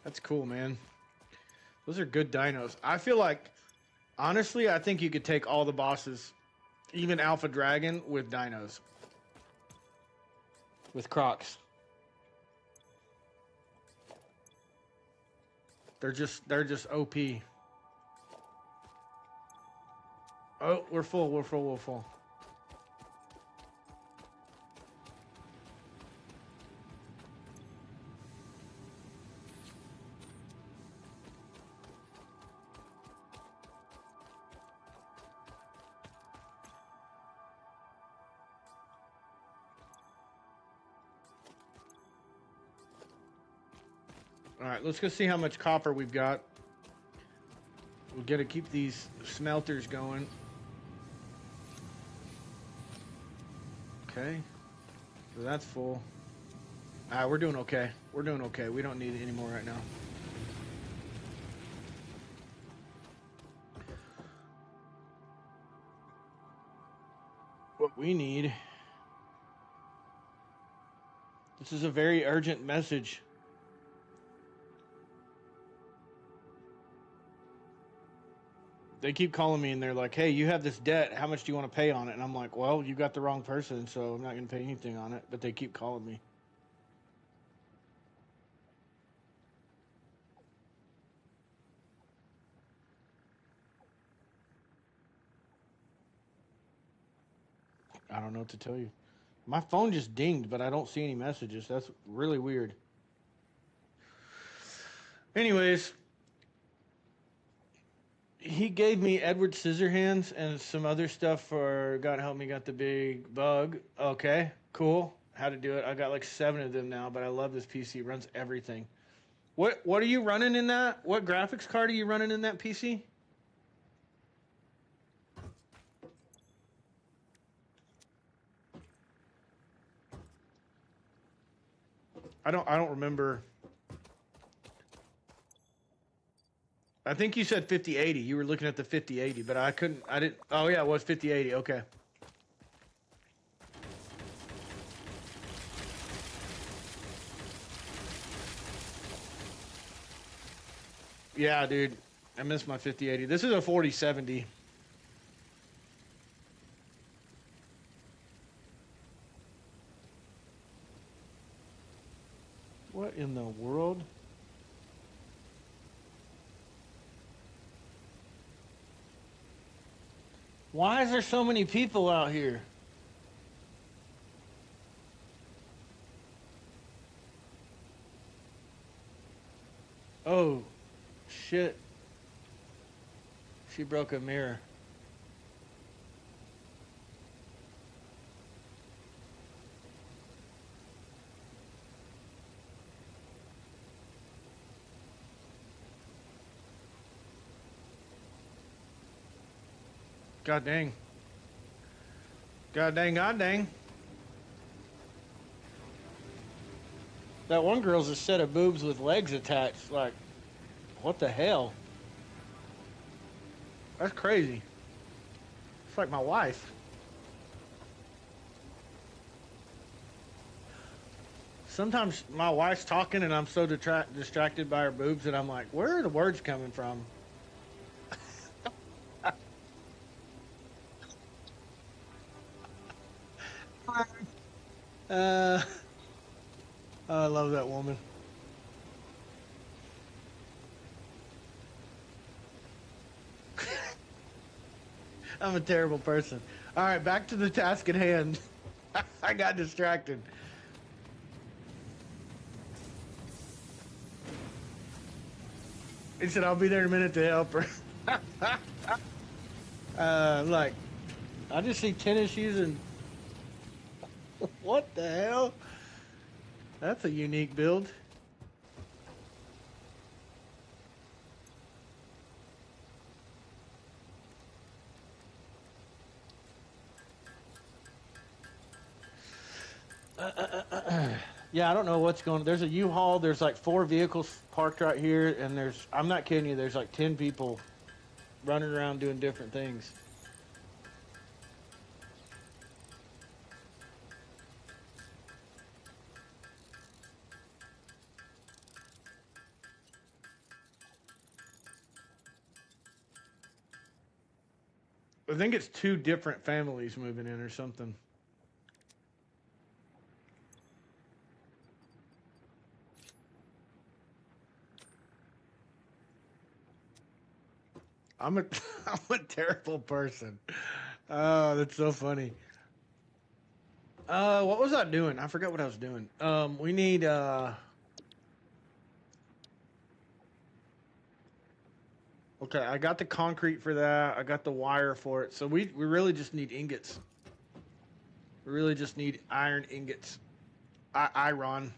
That's cool, man. Those are good dinos. I feel like, honestly, I think you could take all the bosses, even Alpha Dragon, with dinos. With Crocs. They're just OP. Oh, we're full. All right, let's go see how much copper we've got. We've got to keep these smelters going. Okay, so that's full. We're doing okay. We're doing okay. We don't need it anymore right now. What we need... This is a very urgent message. They keep calling me and they're like, hey, you have this debt. How much do you want to pay on it? And I'm like, well, you got the wrong person, so I'm not going to pay anything on it. But they keep calling me. I don't know what to tell you. My phone just dinged, but I don't see any messages. That's really weird. Anyways, he gave me Edward Scissorhands and some other stuff for God Help Me Got the Big Bug. Okay, cool. How to do it. I got like 7 of them now, but I love this PC. It runs everything. What are you running in that? What graphics card are you running in that PC? I don't remember. I think you said 5080. You were looking at the 5080, but I didn't. Oh yeah, it was 5080. Okay. Yeah, dude. I miss my 5080. This is a 4070. What in the world? Why is there so many people out here? Oh, shit. She broke a mirror. God dang. God dang, god dang. That one girl's a set of boobs with legs attached. Like, what the hell? That's crazy. It's like my wife. Sometimes my wife's talking and I'm so distracted by her boobs that I'm like, where are the words coming from? Uh, I love that woman. I'm a terrible person. All right, back to the task at hand. I got distracted. He said, I'll be there in a minute to help her. Like, I just see tennis shoes and... What the hell? That's a unique build. Yeah, I don't know what's going on. There's a U-Haul. There's like 4 vehicles parked right here. And there's, I'm not kidding you, there's like 10 people running around doing different things. I think it's 2 different families moving in or something. I'm a I'm a terrible person. Oh, that's so funny. What was I doing? I forgot what I was doing. We need okay, I got the concrete for that. I got the wire for it. So we really just need ingots. We really just need iron ingots. Iron.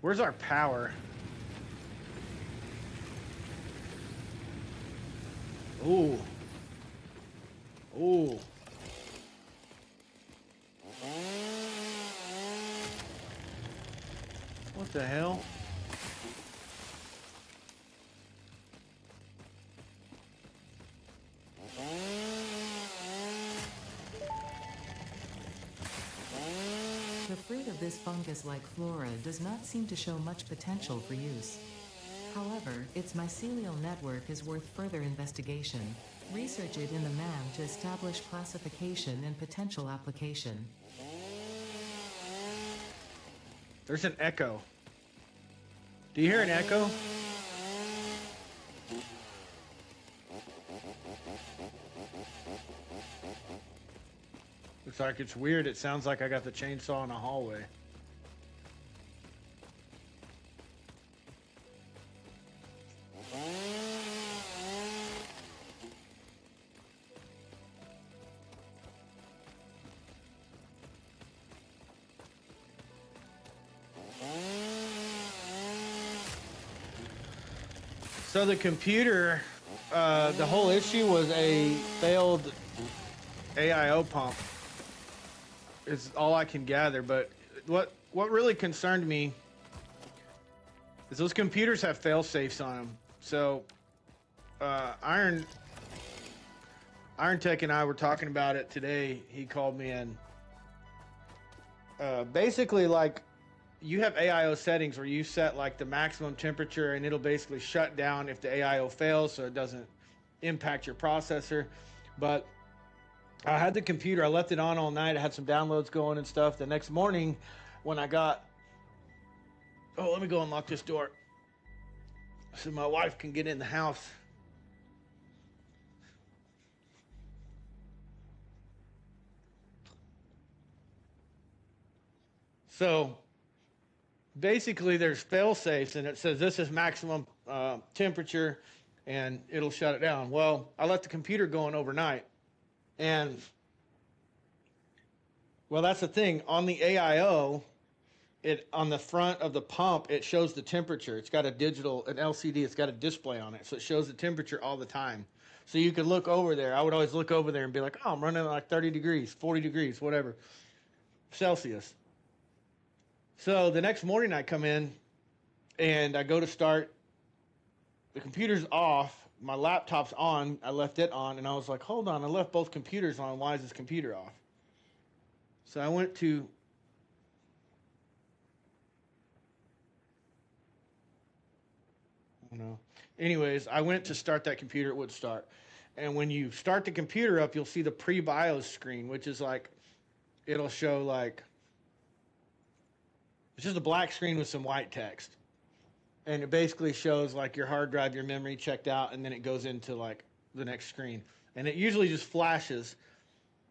Where's our power? Ooh. Ooh. What the hell? The fruit of this fungus-like flora does not seem to show much potential for use. However, its mycelial network is worth further investigation. Research it in the MAM to establish classification and potential application. There's an echo. Do you hear an echo? Looks like it's weird. It sounds like I got the chainsaw in a hallway. So the computer, the whole issue was a failed AIO pump. Is all I can gather, but what really concerned me is those computers have fail safes on them. So Iron Tech and I were talking about it today. He called me in. Basically, like, you have AIO settings where you set like the maximum temperature, and it'll basically shut down if the AIO fails, so it doesn't impact your processor. But I had the computer, I left it on all night. I had some downloads going and stuff. The next morning when I got, oh, let me go unlock this door so my wife can get in the house. So basically there's fail safes, and it says this is maximum temperature and it'll shut it down. Well, I left the computer going overnight. And, well, that's the thing. On the AIO, on the front of the pump, it shows the temperature. It's got an LCD. It's got a display on it, so it shows the temperature all the time. So you could look over there. I would always look over there and be like, oh, I'm running like 30 degrees, 40 degrees, whatever, Celsius. So the next morning I come in, and I go to start. The computer's off. My laptop's on. I left it on, and I was like, hold on, I left both computers on. Why is this computer off? So I went to I don't know. Anyways, I went to start that computer. It would start. And when you start the computer up, you'll see the pre-BIOS screen, which is like, it'll show like, it's just a black screen with some white text. And it basically shows like your hard drive, your memory checked out, and then it goes into like the next screen. And it usually just flashes.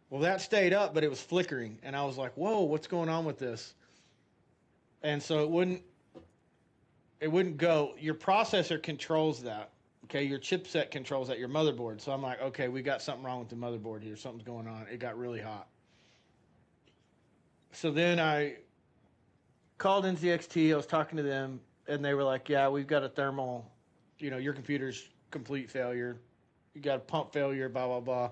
Well, that stayed up, but it was flickering. And I was like, whoa, what's going on with this? And so it wouldn't go. Your processor controls that. Okay, your chipset controls that, your motherboard. So I'm like, okay, we got something wrong with the motherboard here. Something's going on. It got really hot. So then I called NZXT. I was talking to them, and they were like, yeah, we've got a thermal, your computer's complete failure. You got a pump failure, blah, blah, blah.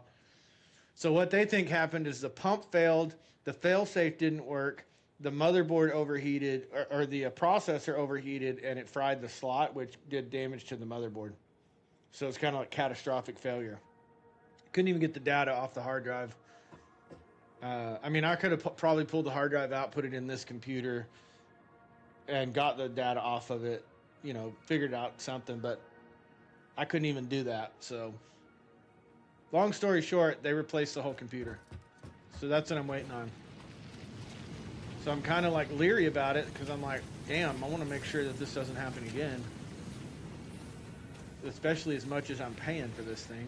So what they think happened is the pump failed, the fail-safe didn't work, the motherboard overheated, or the processor overheated, and it fried the slot, which did damage to the motherboard. So it's kind of like catastrophic failure. Couldn't even get the data off the hard drive. I could have probably pulled the hard drive out, put it in this computer, and got the data off of it, figured out something, but I couldn't even do that. So long story short, they replaced the whole computer. So that's what I'm waiting on. So I'm kind of like leery about it, because I'm like, damn, I want to make sure that this doesn't happen again. Especially as much as I'm paying for this thing.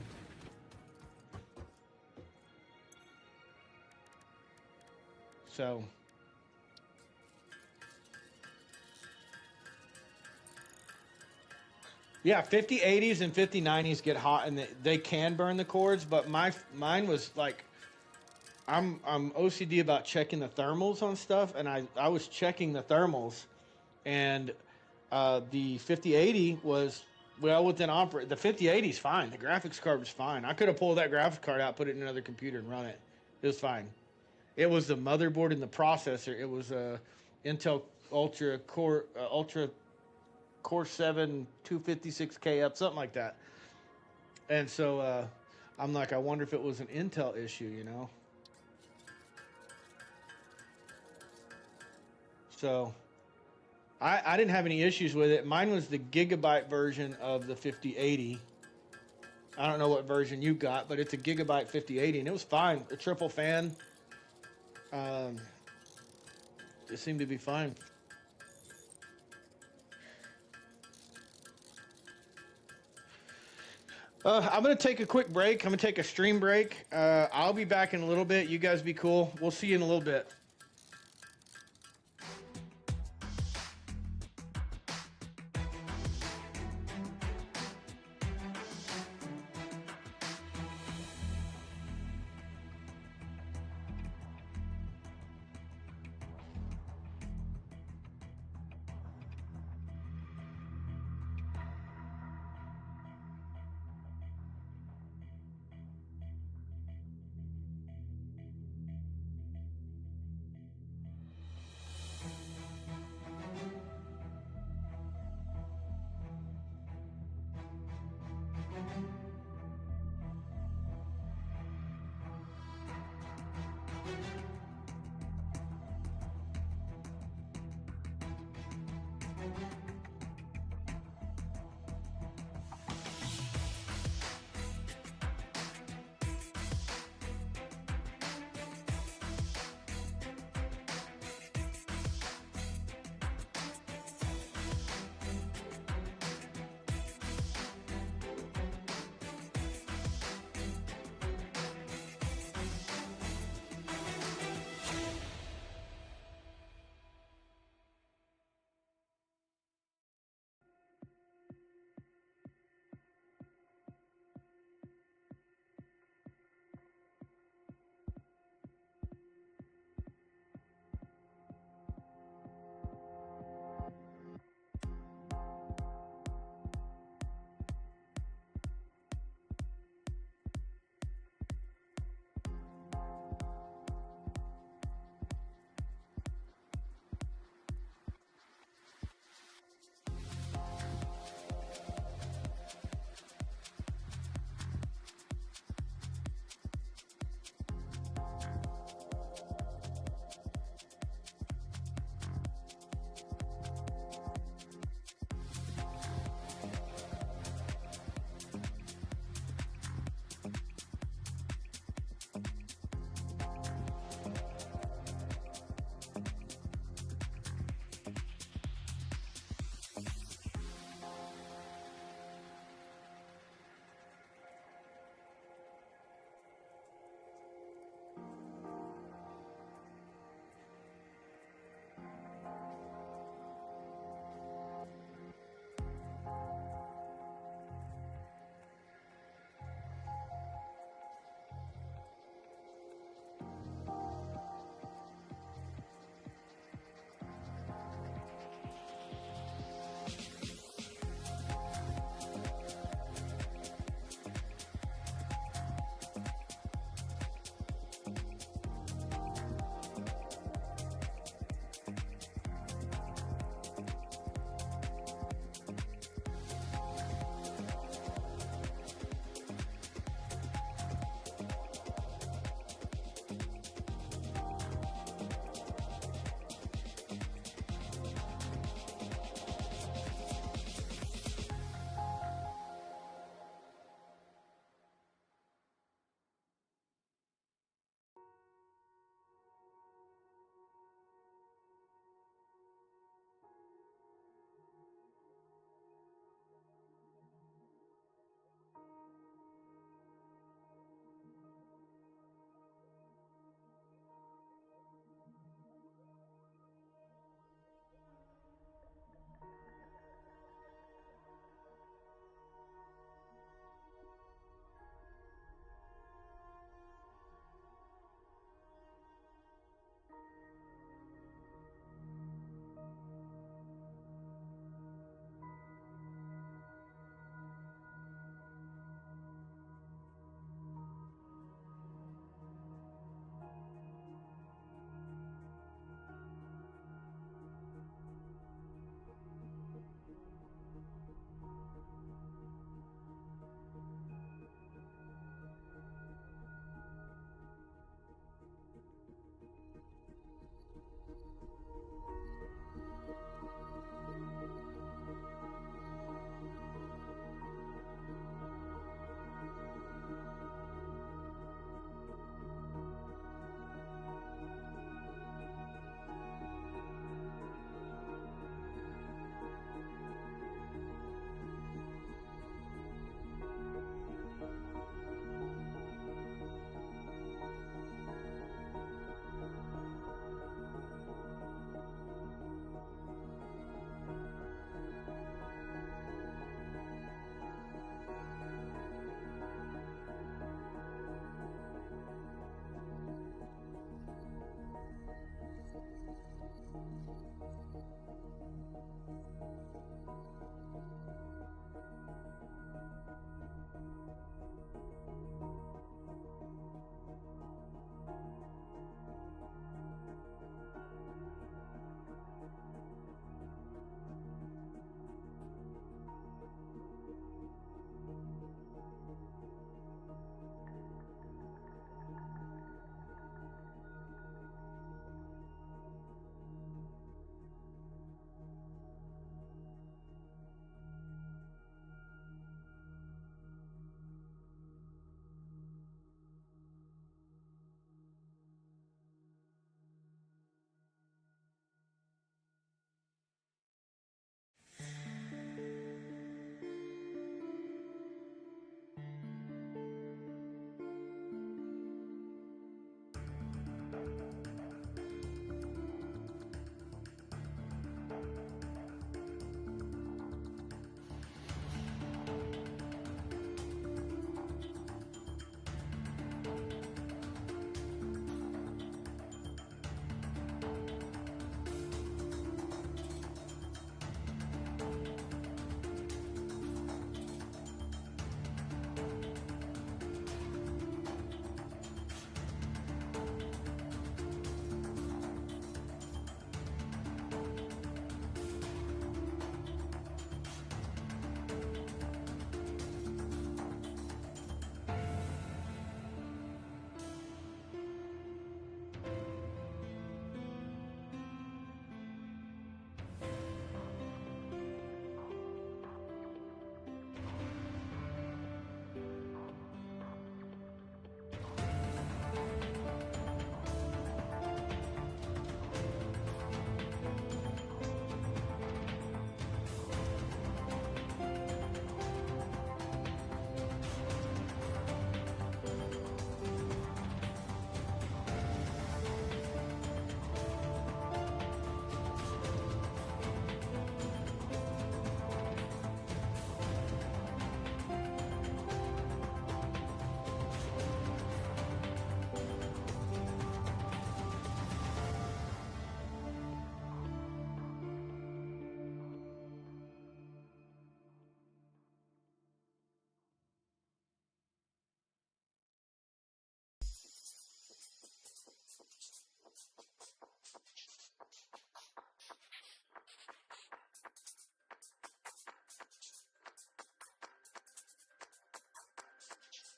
So yeah, 5080s and 5090s get hot, and they can burn the cords, but mine was like, I'm OCD about checking the thermals on stuff, and I was checking the thermals, and the 5080 was well within operate. The 5080 is fine. The graphics card was fine. I could have pulled that graphics card out, put it in another computer, and run it. It was fine. It was the motherboard and the processor. It was a Intel Ultra Core 7 256K up, something like that. And so I'm like, I wonder if it was an Intel issue, you know? So I didn't have any issues with it. Mine was the gigabyte version of the 5080. I don't know what version you got, but it's a gigabyte 5080, and it was fine. A triple fan. It seemed to be fine. I'm going to take a quick break. I'm going to take a stream break. I'll be back in a little bit. You guys be cool. We'll see you in a little bit.